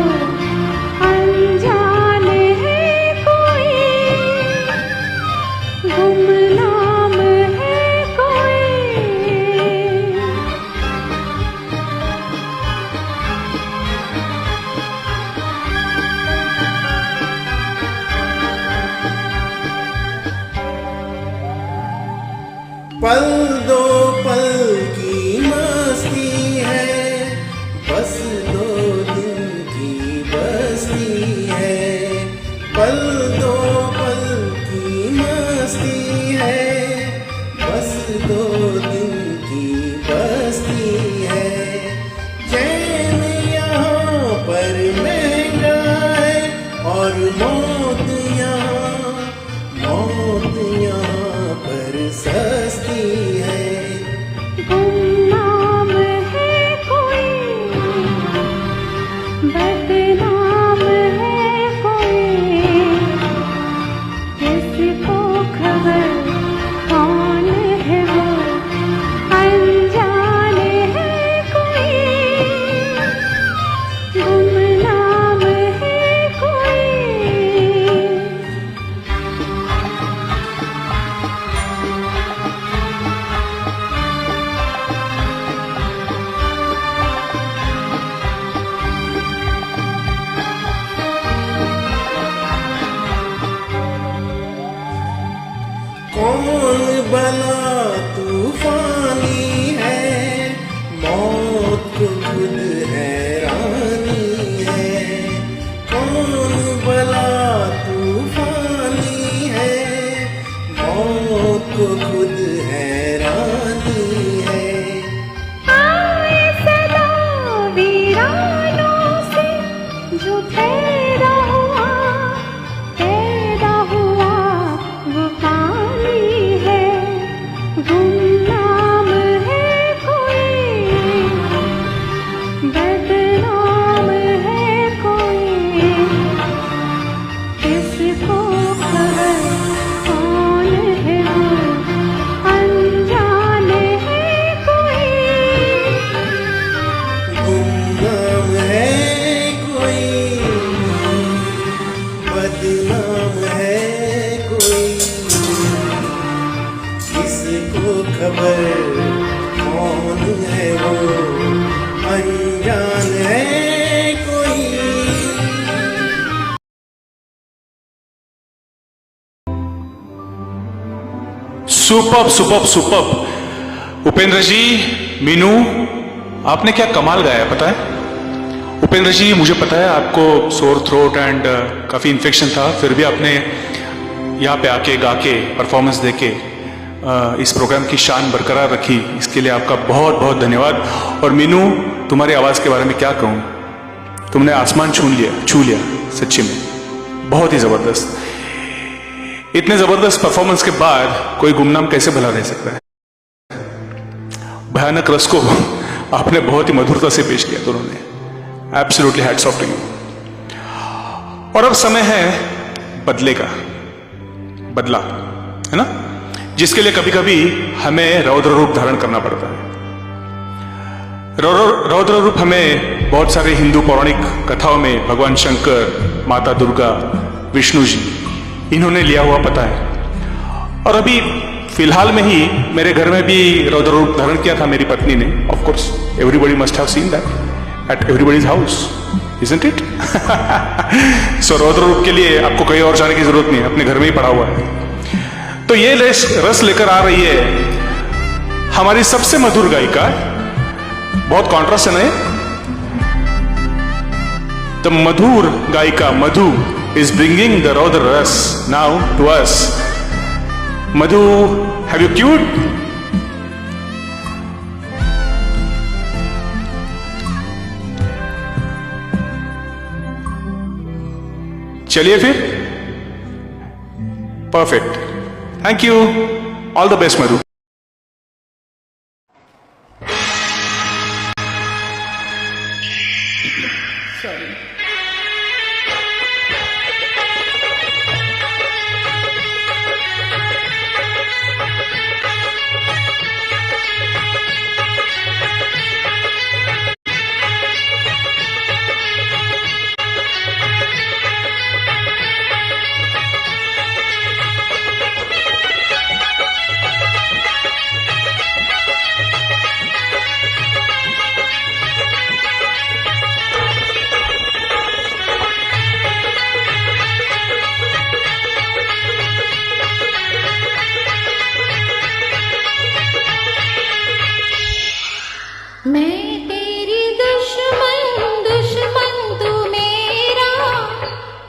अनजान है कोई, गुमनाम है कोई। पल दो पल की मस्ती है, बस 2 दिन की बस्ती है। पल दो पल की मस्ती है, बस 2 दिन की बस्ती है। चैन यहाँ पर महंगा है और मौत यहाँ पर सस्ती है। गुमनाम है कोई, बदनाम है कोई, किसको खबर कौन है वो, अनजान है कोई, गुमनाम है कोई। कौन भला तूफानी है, मौत को खुद हैरानी है। कौन भला तूफानी है, मौत को खुद हैरानी है। आए सदा वीरानों से जो पैदा हुआ वो पानी है। गुमनाम है कोई, बदनाम है कोई, किसको खबर कौन है वो, अनजान है कोई, गुमनाम है कोई, बदनाम है कोई, किसको खबर कौन है वो, अनजान है कोई। Superb superb superb. Upendra ji, Meenu, आपने क्या कमाल गाया पता है। उपेंद्र जी, मुझे पता है आपको सोर थ्रोट एंड काफ़ी इन्फेक्शन था, फिर भी आपने यहाँ पे आके गा के परफॉर्मेंस दे के इस प्रोग्राम की शान बरकरार रखी, इसके लिए आपका बहुत बहुत धन्यवाद। और मीनू, तुम्हारी आवाज़ के बारे में क्या कहूँ, तुमने आसमान छू लिया सच्ची में, बहुत ही ज़बरदस्त। इतने ज़बरदस्त परफॉर्मेंस के बाद कोई गुमनाम कैसे भला रह सकता है। भयानक रस को आपने बहुत ही मधुरता से पेश किया दोनों ने, absolutely hats off to you. और अब समय है बदले का, बदला है ना, जिसके लिए कभी कभी हमें रौद्र रूप धारण करना पड़ता है। रौद्र रूप हमें बहुत सारे हिंदू पौराणिक कथाओं में भगवान शंकर, माता दुर्गा, विष्णु जी, इन्होंने लिया हुआ पता है। और अभी फिलहाल में ही मेरे घर में भी रौद्र रूप धारण किया था मेरी पत्नी ने। Of course everybody must have seen that at everybody's house, isn't it? So रौद्र रूप के लिए आपको कहीं और जाने की जरूरत नहीं है, अपने घर में ही पड़ा हुआ है। तो ये रस लेकर आ रही है हमारी सबसे मधुर गायिका, बहुत कॉन्ट्रास्ट है ना, तो मधुर गायिका मधु is bringing the raw ras now to us. Madhu, have you queued? चलिए फिर. Perfect. Thank you. All the best Madhu. मैं तेरी दुश्मन दुश्मन तू मेरा,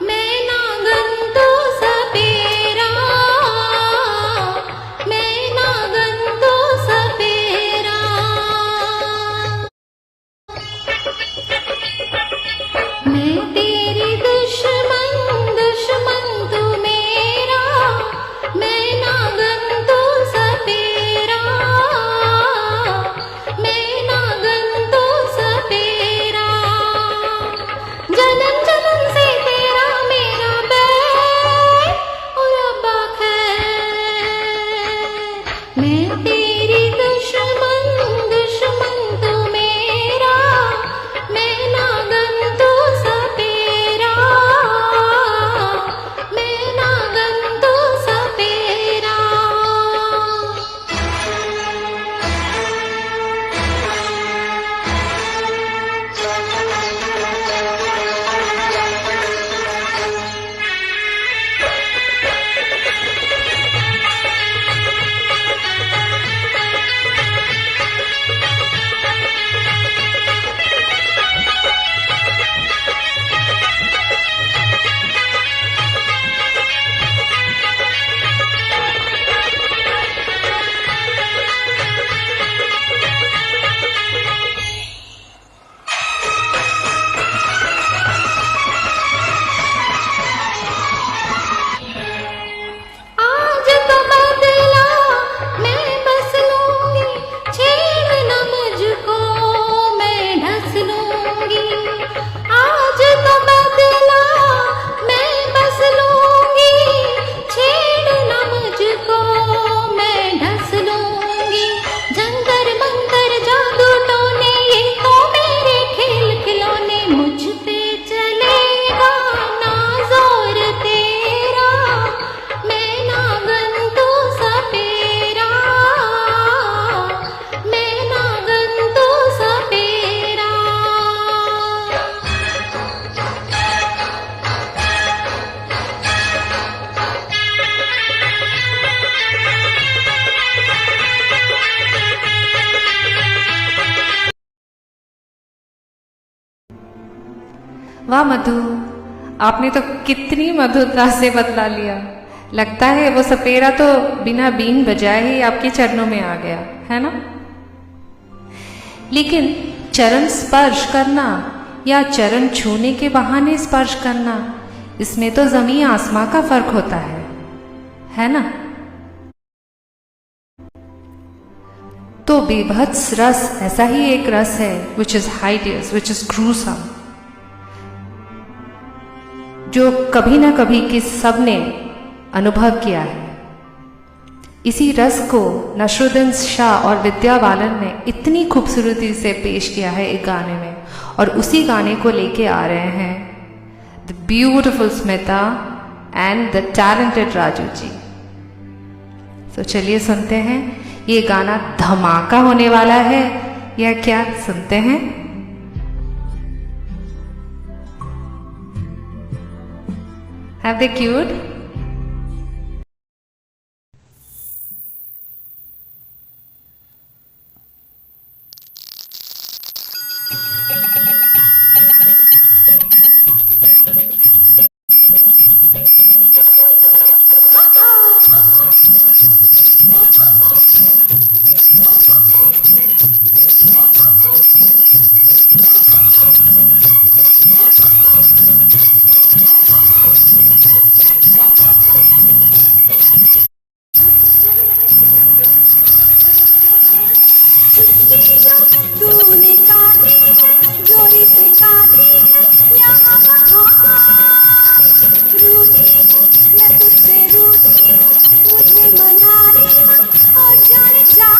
मैं नागन तू सपेरा, मैं नागन तू सपेरा। मैं तेरी दुश्मन दुश्मन तू मेरा, मैं नागन तू सपेरा, मैं नागन तू सपेरा। जन्म जन्म से तेरा मेरा बैर और रब्बा खैर। मैं तेरी दुश्मन दुश्मन तू मेरा, मैं नागन तू सपेरा, मैं नागन तू सपेरा। आज तो बदला मैं बस लूंगी, छेड़ न मुझको मैं ढस लूंगी। आज तो बदला मैं बस लूंगी, छेड़ न मुझको मैं ढस लूंगी। जंतर मंतर जादू टोने ये तो मेरे खेल खिलौने, मुझ पे चलेगा ना जोर तेरा, मैं नागन तू सपेरा, मैं नागन तू सपेरा। वाह मधु, आपने तो कितनी मधुरता से बदला लिया। लगता है वो सपेरा तो बिना बीन बजाए ही आपके चरणों में आ गया है ना। लेकिन चरण स्पर्श करना या चरण छूने के बहाने स्पर्श करना, इसमें तो जमीन आसमां का फर्क होता है ना। तो बेभत्स रस ऐसा ही एक रस है which is hideous, which is gruesome, जो कभी ना कभी किस सब ने अनुभव किया है। इसी रस को नसरुद्दीन शाह और विद्या बालन ने इतनी खूबसूरती से पेश किया है एक गाने में, और उसी गाने को लेके आ रहे हैं the beautiful Smita and the talented Raju ji. तो चलिए सुनते हैं, ये गाना धमाका होने वाला है या क्या, सुनते हैं। Have they queued? जो तूने काटी है, जोड़ी से काटी है, यहाँ वहाँ रूठी हूँ, मैं तुझसे रूठी हूँ, मुझे मना लेना और जाने जा।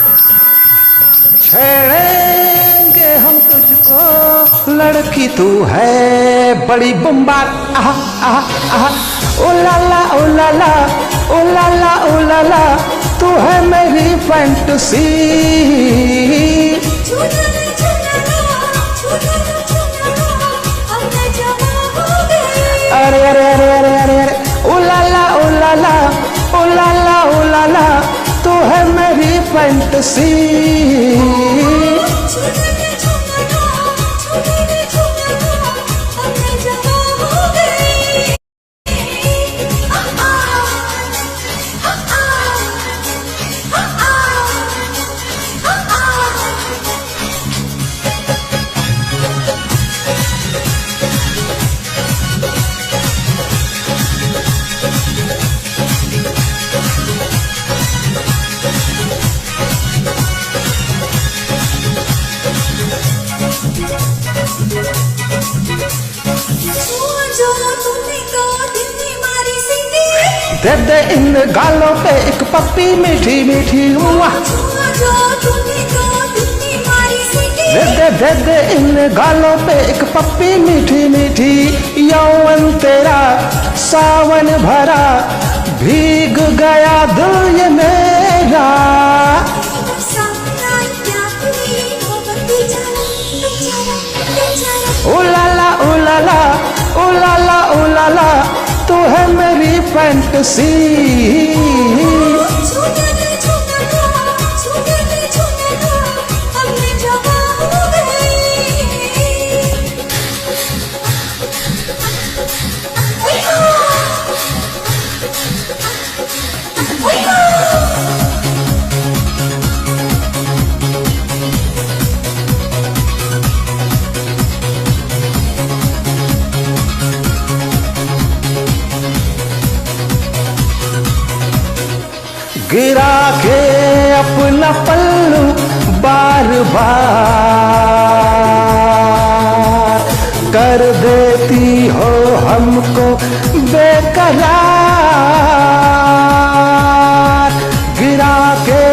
छेड़ेंगे हम तुझको लड़की तू है बड़ी बम्बार। आहा आहा आहा ओ लाला ओ लाला ओ लाला ओ लाला तू है मेरी फैंटेसी। छूना ना छूना ना, अब मैं जवां हो गई। अरे अरे अरे अरे अरे अरे ओ लाला ओ लाला ओ लाला ओ लाला तू है मेरी फैंटेसी। छूना ना अब मैं जवां हो गई। जो तूने कहा दिल ने मारी सीटी, दे दे इन गालों पे एक पप्पी मीठी मीठी हुआ। जो तूने कहा दिल ने मारी सीटी, दे दे इन गालों पे एक पप्पी मीठी मीठी। यौवन तेरा सावन भरा भीग गया दिल ये मेरा। सामना क्या हुई मोहब्बत बेचारा बेचारा बेचारा। ओ लाला ओ लाला ओ लाला ओ लाला तू है मेरी फैंटेसी। छूना ना अब मैं जवां हो गई। गिरा के अपना पल्लू बार बार कर देती हो हमको बेकरार। गिरा के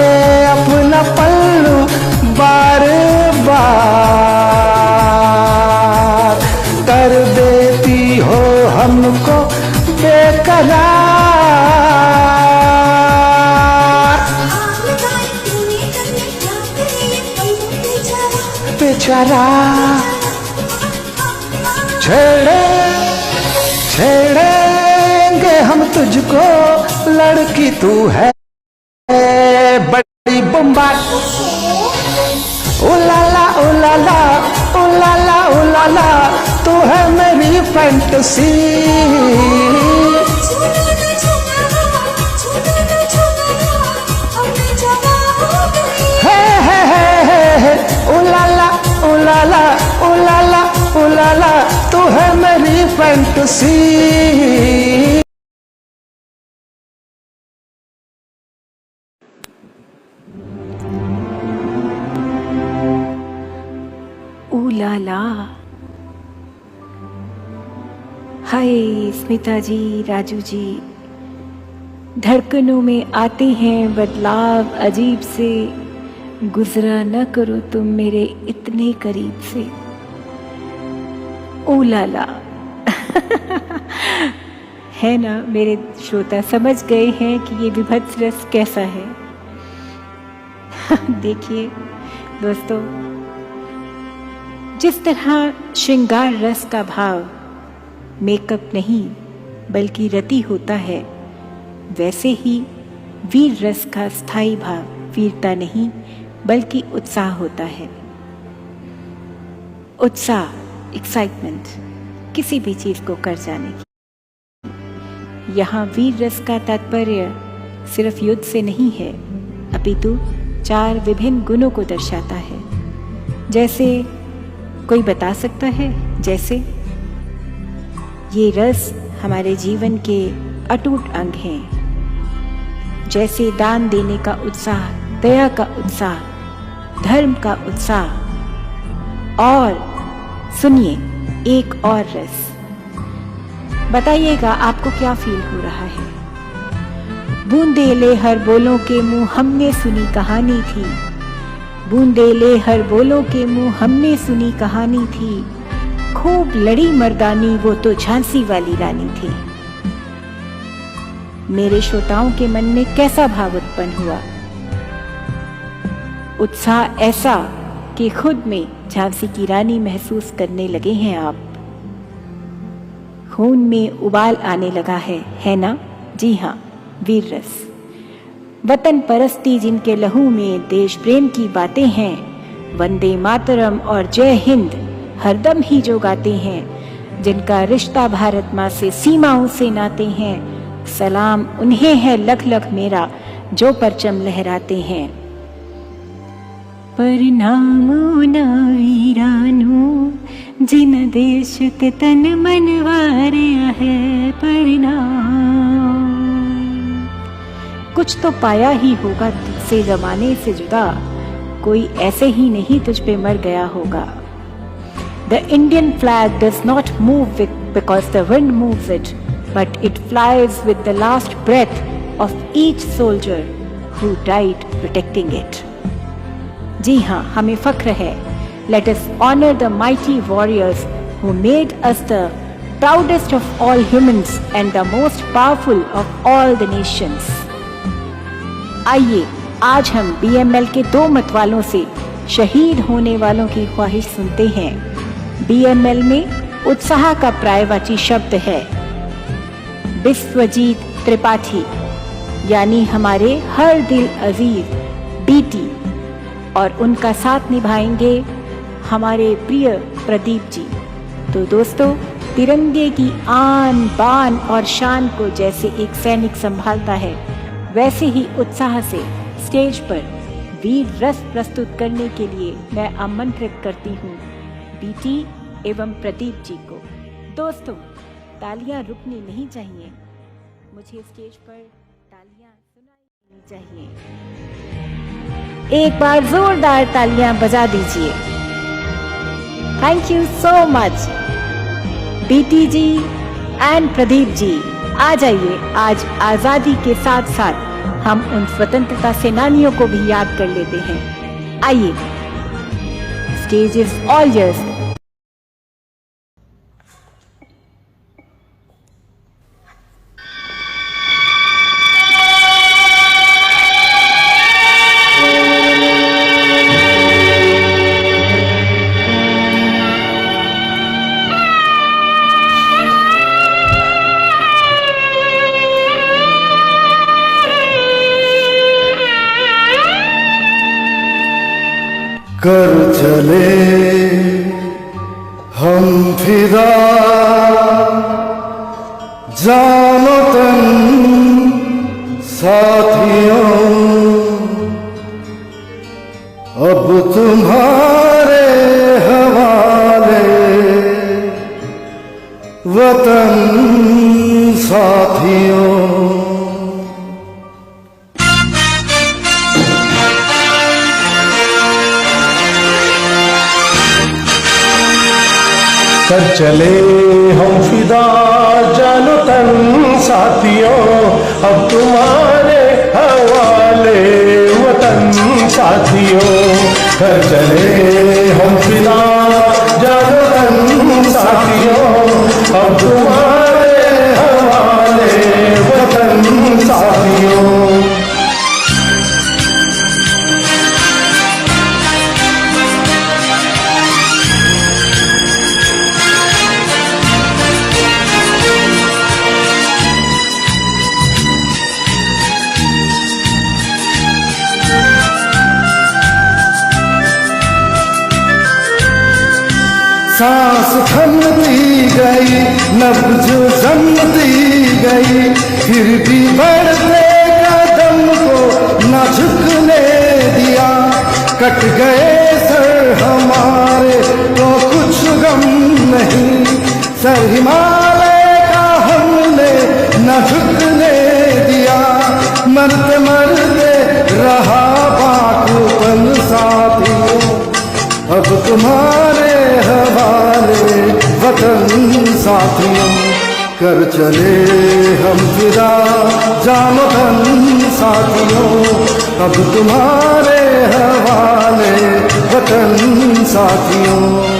अपना पल्लू बार बार कर देती हो हमको बेकरार। बेचारा छेड़ेंगे हम तुझको लड़की तू है बड़ी बम्बार। ओ लाला ओ लाला ओ लाला ओ लाला तू है मेरी फैंटेसी। ओ लाला ओ लाला ओ लाला ओ लाला तू है मेरी फैंटेसी। ओ लाला। हाय स्मिता जी, राजू जी, धड़कनों में आते हैं बदलाव अजीब से। गुजरा न करो तुम मेरे इतने करीब से। ओ लाला। है ना, मेरे श्रोता समझ गए हैं कि ये विभत्स रस कैसा है। देखिए दोस्तों, जिस तरह श्रृंगार रस का भाव मेकअप नहीं बल्कि रति होता है, वैसे ही वीर रस का स्थायी भाव वीरता नहीं बल्कि उत्साह होता है। उत्साह, एक्साइटमेंट, किसी भी चीज को कर जाने की। यहाँ वीर रस का तात्पर्य सिर्फ युद्ध से नहीं है, अपितु 4 विभिन्न गुणों को दर्शाता है। जैसे कोई बता सकता है, जैसे ये रस हमारे जीवन के अटूट अंग हैं। जैसे दान देने का उत्साह, दया का उत्साह, धर्म का उत्साह। और सुनिए एक और रस, बताइएगा आपको क्या फील हो रहा है। बूंदे ले हर बोलों के मुंह हमने सुनी कहानी थी, बूंदे ले हर बोलों के मुंह हमने सुनी कहानी थी, खूब लड़ी मर्दानी वो तो झांसी वाली रानी थी। मेरे श्रोताओं के मन में कैसा भाव उत्पन्न हुआ? उत्साह ऐसा कि खुद में झांसी की रानी महसूस करने लगे हैं आप। खून में उबाल आने लगा है ना? जी हाँ, वीर रस, वतन परस्ती जिनके लहू में, देश प्रेम की बातें हैं, वंदे मातरम और जय हिंद हरदम ही जो गाते हैं, जिनका रिश्ता भारत माँ से सीमाओं से नाते हैं। सलाम उन्हें है लख लख मेरा जो परचम लहराते हैं। परिणामो न वीरानो जिन देश के तन मन वारिया है परिणाम। कुछ तो पाया ही होगा तुझसे जमाने से जुदा, कोई ऐसे ही नहीं तुझ पे मर गया होगा। The Indian flag does not move because the wind moves it, but it flies with the last breath of each soldier who died protecting it. जी हाँ, हमें फख्र है। Let us honor the mighty warriors who made us the proudest of all humans and the most powerful of all the nations. आइए आज हम BML के दो मतवालों से शहीद होने वालों की ख्वाहिश सुनते हैं। BML में उत्साह का पर्यायवाची शब्द है विश्वजीत त्रिपाठी, यानी हमारे हर दिल अजीज बीटी, और उनका साथ निभाएंगे हमारे प्रिय प्रदीप जी। तो दोस्तों, तिरंगे की आन बान और शान को जैसे एक सैनिक संभालता है, वैसे ही उत्साह से स्टेज पर वीर रस प्रस्तुत करने के लिए मैं आमंत्रित करती हूँ बीटी एवं प्रदीप जी को। दोस्तों, तालियां रुकनी नहीं चाहिए, मुझे स्टेज पर तालियां सुनाई चाहिए। एक बार जोरदार तालियां बजा दीजिए। Thank you so much BT ji and Pradeep ji. आ जाइए, आज आजादी के साथ साथ हम उन स्वतंत्रता सेनानियों को भी याद कर लेते हैं। आइए, स्टेज इज ऑल योर्स। कर चले हम फिदा जानो तन साथियों, अब तुम्हारे हवाले वतन साथियों। कर चले हम फिदा जानो तन साथियों, अब तुम्हारे हवाले वतन साथियों। कर चले हम फिदा जानो तन साथियों, अब तुम्हारे हवाले वतन साथियों। सांस थमती गई, नब्ज जमती गई, फिर भी बढ़ते कदम को न झुकने दिया। कट गए सर हमारे तो कुछ गम नहीं, सर हिमालय का हमने न झुकने दिया। मरते मरते रहा बाकपन साथी, साथियों कर चले हम फिदा जानो तन साथियों अब तुम्हारे हवाले वतन साथियों।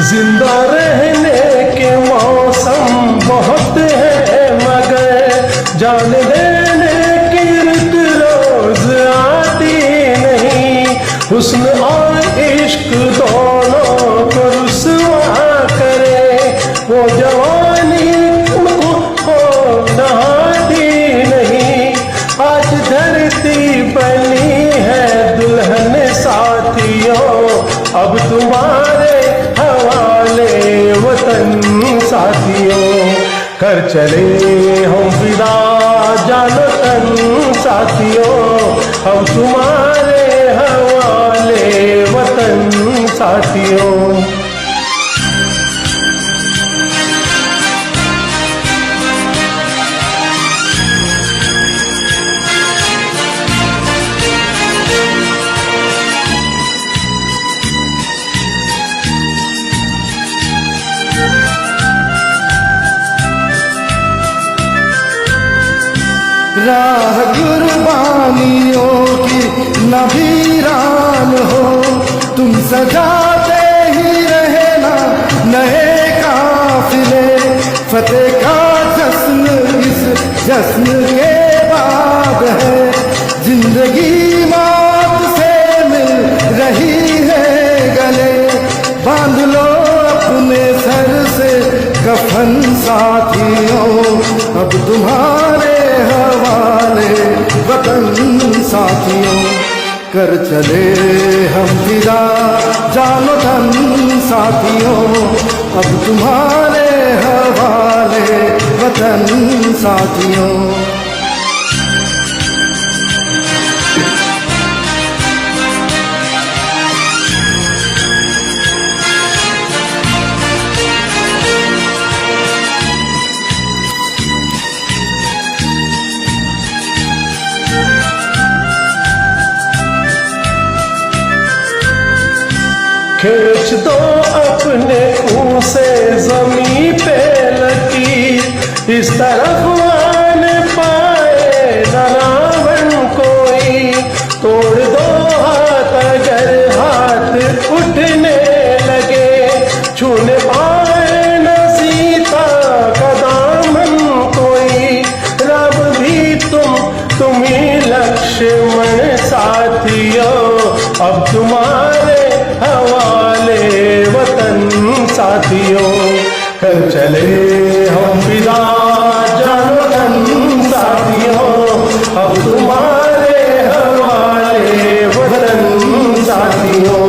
जिंदा रहने के मौसम बहुत है मगर जान देने की रुत रोज आती नहीं। हुस्न और इश्क दोनों को रुसवा करे वो जवानी तुमको हो नहाती नहीं। आज धरती बनी है दुल्हन साथियों अब तुम्हारे वतन साथियों कर चले हम फिदा जानो तन साथियों हम तुम्हारे हवाले वतन साथियों। राह कुर्बानियों की न वीरान हो तुम सजाते ही रहना नए काफिले फतेह का जश्न इस जश्न के बाद है। जिंदगी मौत से मिल रही है गले बांध लो अपने सर से कफन साथियों अब तुम्हारे हवाले वतन साथियों कर चले हम फिदा जानो तन साथियों अब तुम्हारे हवाले वतन साथियों। खींच दो अपने मुंह से जमीन पे लकीर इस तरफ आने पाए न रावण कोई। तोड़ दो हाथ अगर हाथ उठने लगे छूने पाए न सीता का दामन कोई। राम भी तुम ही लक्ष्मण साथियों अब तुम्हारे हवाले वतन साथियों कर चले हम फिदा जानो तन साथियों अब तुम्हारे हवाले वतन साथियों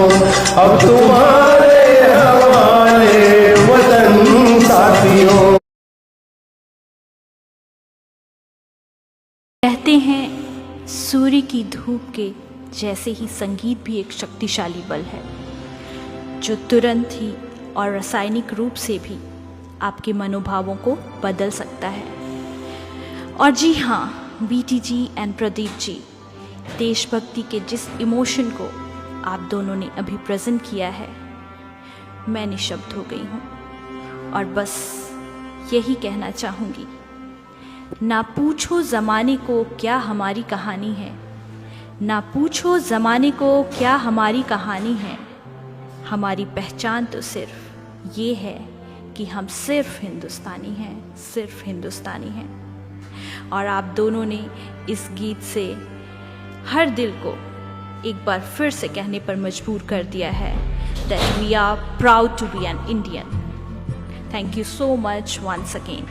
अब तुम्हारे हवाले वतन साथियों। कहते हैं सूर्य की धूप के जैसे ही संगीत भी एक शक्तिशाली बल है जो तुरंत ही और रासायनिक रूप से भी आपके मनोभावों को बदल सकता है। और जी हाँ, बीटी जी एंड प्रदीप जी, देशभक्ति के जिस इमोशन को आप दोनों ने अभी प्रेजेंट किया है मैं निशब्द हो गई हूँ और बस यही कहना चाहूँगी, ना पूछो ज़माने को क्या हमारी कहानी है, ना पूछो ज़माने को क्या हमारी कहानी है। हमारी पहचान तो सिर्फ ये है कि हम सिर्फ हिंदुस्तानी हैं, सिर्फ हिंदुस्तानी हैं। और आप दोनों ने इस गीत से हर दिल को एक बार फिर से कहने पर मजबूर कर दिया है that we are proud to be an Indian. Thank you so much once again.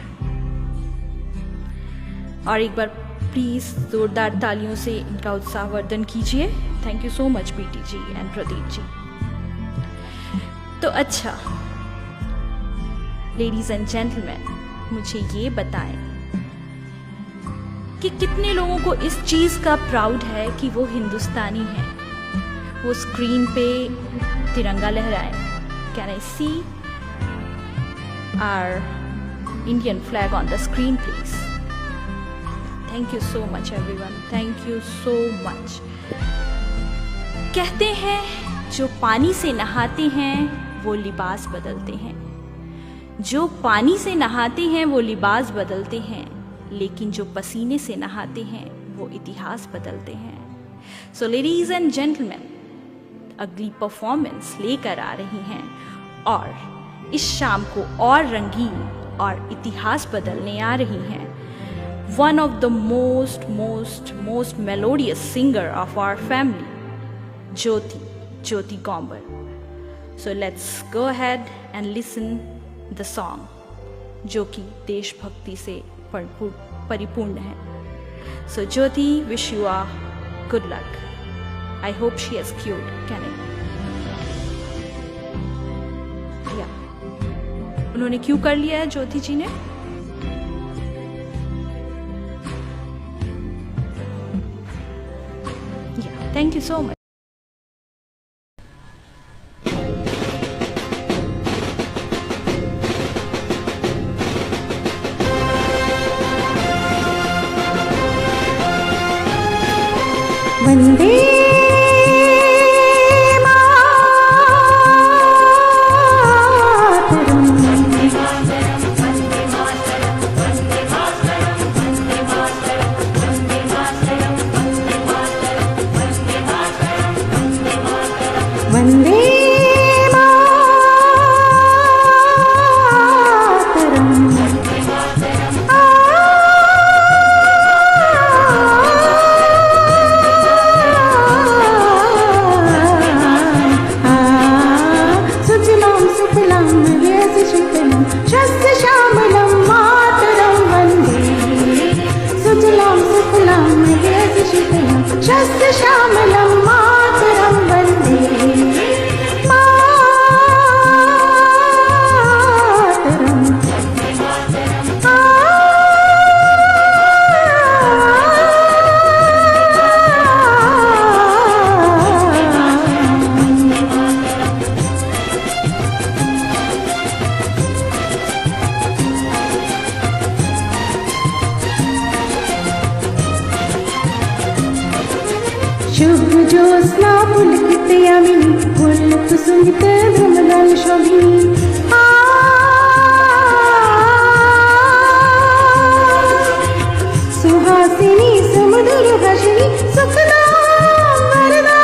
और एक बार प्लीज़ जोरदार तालियों से इनका उत्साहवर्धन कीजिए। Thank you so much BT ji and Pradeep ji. तो अच्छा लेडीज एंड जेंटलमैन, मुझे ये बताएं कि कितने लोगों को इस चीज़ का प्राउड है कि वो हिंदुस्तानी हैं। वो स्क्रीन पे तिरंगा लहराएं। Can I see our Indian flag on the screen please? Thank you so much everyone, thank you so much. कहते हैं जो पानी से नहाते हैं वो लिबास बदलते हैं, जो पानी से नहाते हैं वो लिबास बदलते हैं, लेकिन जो पसीने से नहाते हैं वो इतिहास बदलते हैं। सो लेडीज एंड जेंटलमैन, अगली परफॉर्मेंस लेकर आ रही हैं और इस शाम को और रंगीन और इतिहास बदलने आ रही हैं one of the most melodious singer of our family, Jyoti Gombar. So let's go ahead and listen the song जो कि देशभक्ति से परिपूर्ण है. So Jyoti, wish you a good luck. I hope she has cued. Can I? Yeah. उन्होंने Q कर लिया है ज्योति जी ने. Yeah. Thank you so much. वंदे शुभ ज्योत्स्ना पुलकित यामिनी पुलक सुंगित भ्रमराल शोभिनी सुहासिनी सुमधुर भाषिणी सुखदां वरदां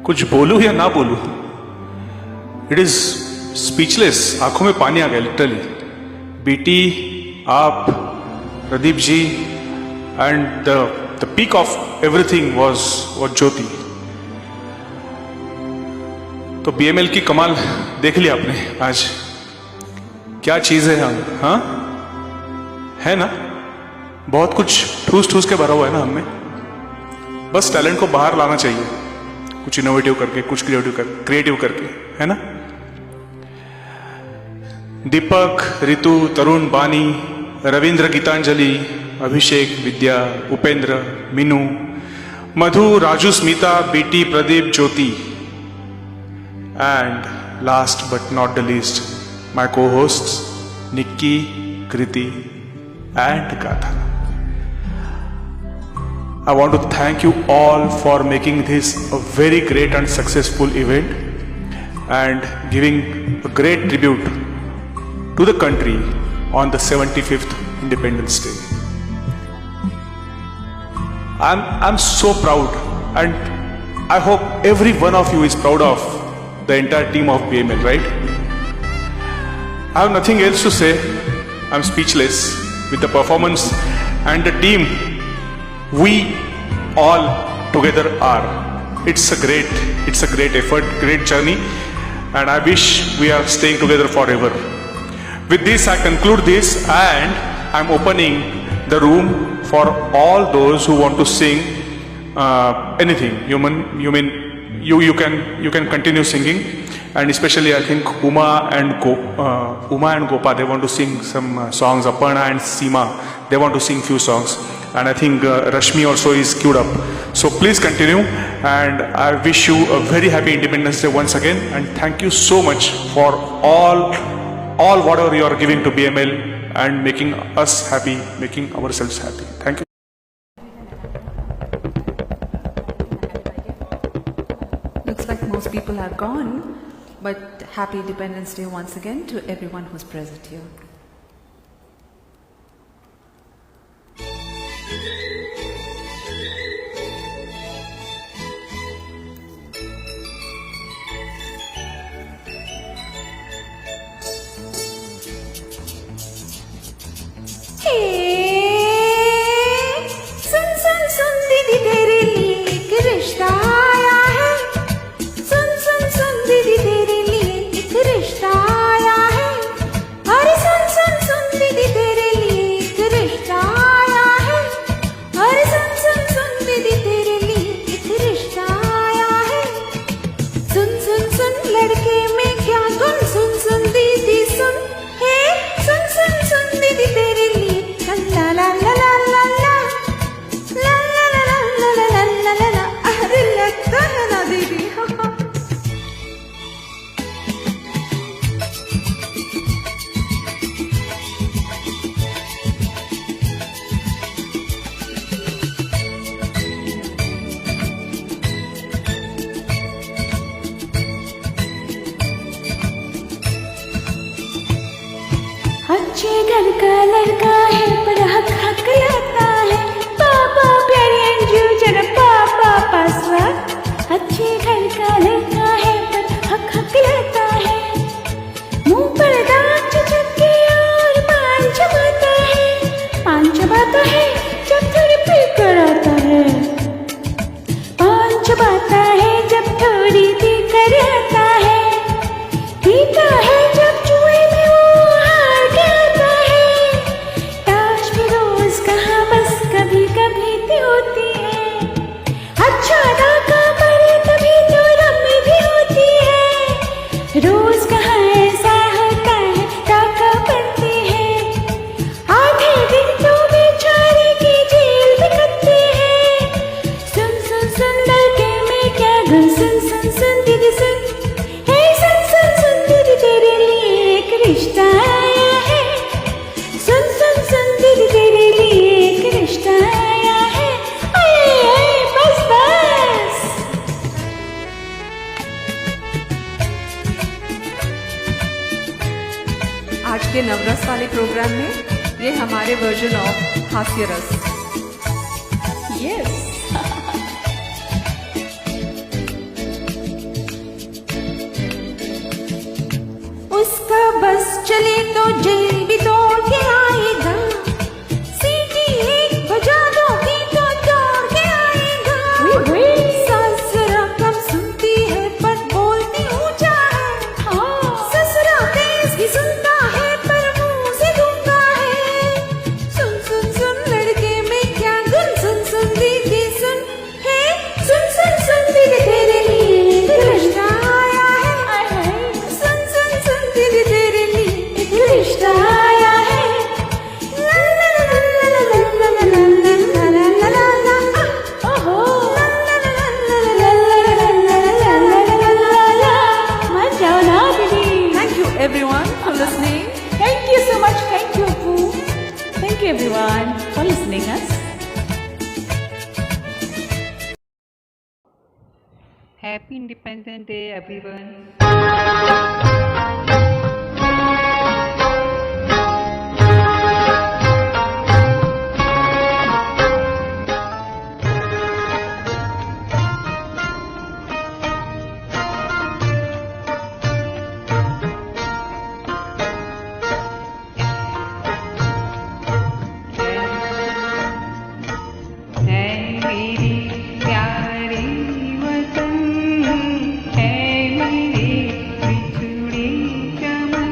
कुछ बोलूं या ना बोलूं, इट इज स्पीचलेस। आंखों में पानी आ गया लिटरली। बीटी, आप, Pradeep ji, and the peak of everything was Jyoti. तो बीएमएल की कमाल देख लिया आपने आज, क्या चीज है हम, हाँ है ना। बहुत कुछ ठूस ठूस के भरा हुआ है ना हमें, बस टैलेंट को बाहर लाना चाहिए, कुछ इनोवेटिव करके, कुछ क्रिएटिव करके, है ना। दीपक, Ritu, Tarun, Bani, Ravindra, Geetanjali, Abhishek, Vidya, Upendra, Meenu, Madhu, Raju, Smita, BT, Pradeep, Jyoti, and last but not the least my co-hosts Nikki, Kriti and Gatha. I want to thank you all for making this a very great and successful event and giving a great tribute to the country on the 75th Independence Day. I'm so proud, and I hope every one of you is proud of the entire team of BML, right? I have nothing else to say. I'm speechless with the performance and the team we all together are. It's a great effort, great journey, and I wish we are staying together forever. With this, I conclude this, and I'm opening the room for all those who want to sing anything. You can continue singing, and especially I think Uma and Gopa, they want to sing some songs. Aparna and Seema, they want to sing few songs, and I think Rashmi also is queued up. So please continue, and I wish you a very happy Independence Day once again, and thank you so much for all whatever you are giving to BML and making us happy, making ourselves happy. Thank you. Looks like most people are gone, but happy Independence Day once again to everyone who's present here. सुन सुन सुन दीदी तेरे लिए एक रिश्ता आया है। सुन सुन सुन दीदी तेरे लिए एक रिश्ता आया है। अरे सुन सुन सुन दीदी तेरे लिए एक रिश्ता आया है। अरे सुन सुन सुन दीदी तेरे लिए एक रिश्ता आया है। सुन सुन सुन लड़के में क्या गुण, सुन सुन दीदी सुन, हे सुन सुन सुन दीदी तेरे लिए ला ला ला ला ला ला ला ला ला ला ला ला ला ला ला। अरे लगता है ना दीदी। अच्छे घर का लड़का है पर हक हक लाता है। पापा प्यारी अंजू जरा पापा पासवा। अच्छे घर का लड़का है पर हक हक लाता है। मुंह पर दांत चुचक के और पान चबाता है। पान चबाता है जब थोड़ी पी कर आता है। पान चबाता है जब थोड़ी पी कर आता है। पीता है जब जुए में वो हार जाता है। ताश भी रोज कहाँ बस कभी कभी तो होती है। अच्छा डाका पड़े तभी तो रम्मी भी होती है। रोज कहाँ ऐसा होता है डाका पड़ती है। आधे दिन तो बेचारे की जेल भी कटती है। सुन सुन सुन लड़के में क्या गुण, सुन सुन सुन दीदी सुन, हे सुन सुन सुन दीदी तेरे लिए एक रिश्ता आया है। सुन सुन सुन दीदी तेरे लिए एक रिश्ता आया है। आए आए बस बस। आज के नवरस वाले प्रोग्राम में ये हमारे वर्जन ऑफ हास्य रस। यस बस चले तो जेल भी तोड़ के आएगा, सीटी एक बजा दोगी तो दौड़ के आएगा। सास जरा कम सुनती है पर बोलती ऊंचा है, ससुरा तेज भी सुनता है पर मुंह से गूंगा है। सुन सुन सुन लड़के में क्या गुन, सुन सुन दीदी सुन है, सुन सुन सुन दीदी तेरे लिए एक रिश्ता आया है, सुन सुन सुन दीदी तेरे लिए एक रिश्ता आया है। ला ला ला ला ला ला ला ला ला ला ला ला, ओहो ला ला ला ला ला ला ला ला ला। मान जाओ ना दीदी। Thank you everyone for listening. Thank you so much. Thank you, Poo. Thank you everyone for listening us. Happy Independence Day, everyone. है मेरी प्यारी वतन, है मेरी बिछड़ी चमन,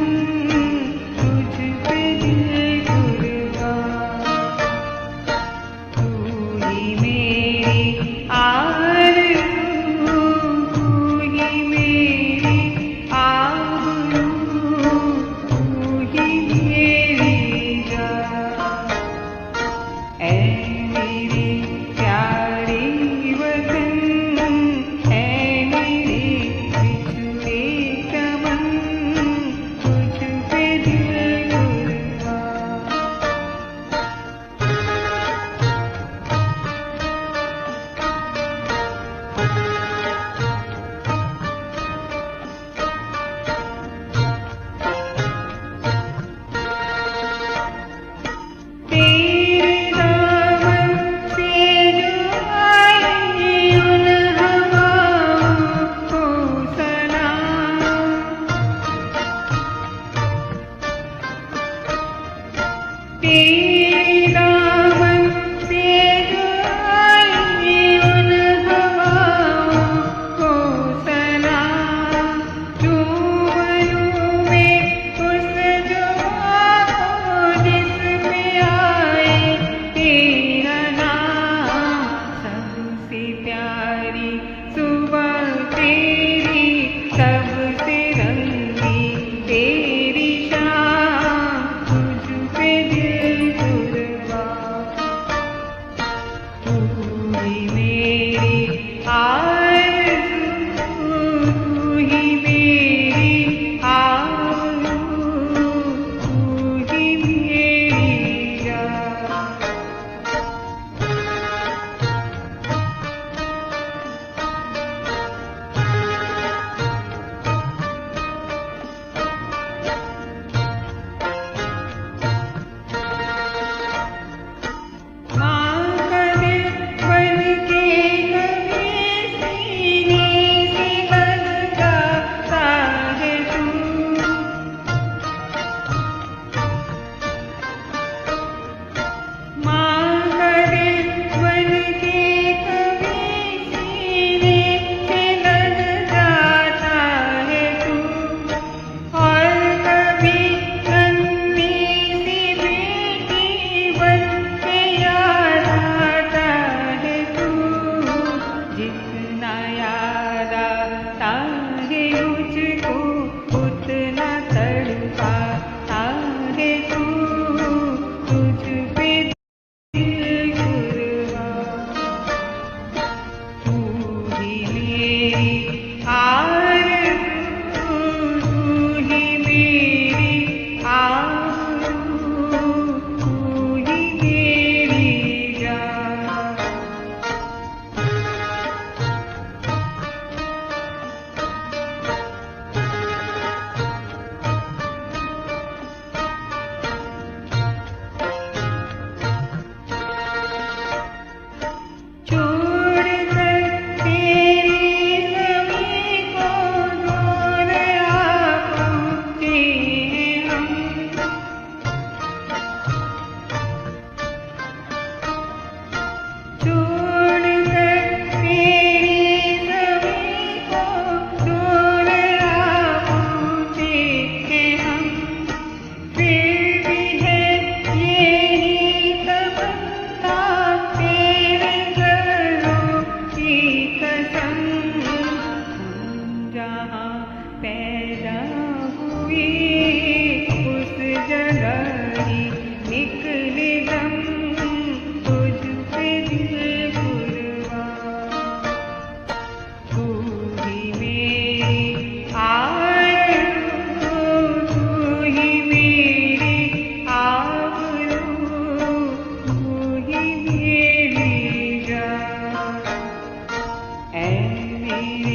मेरी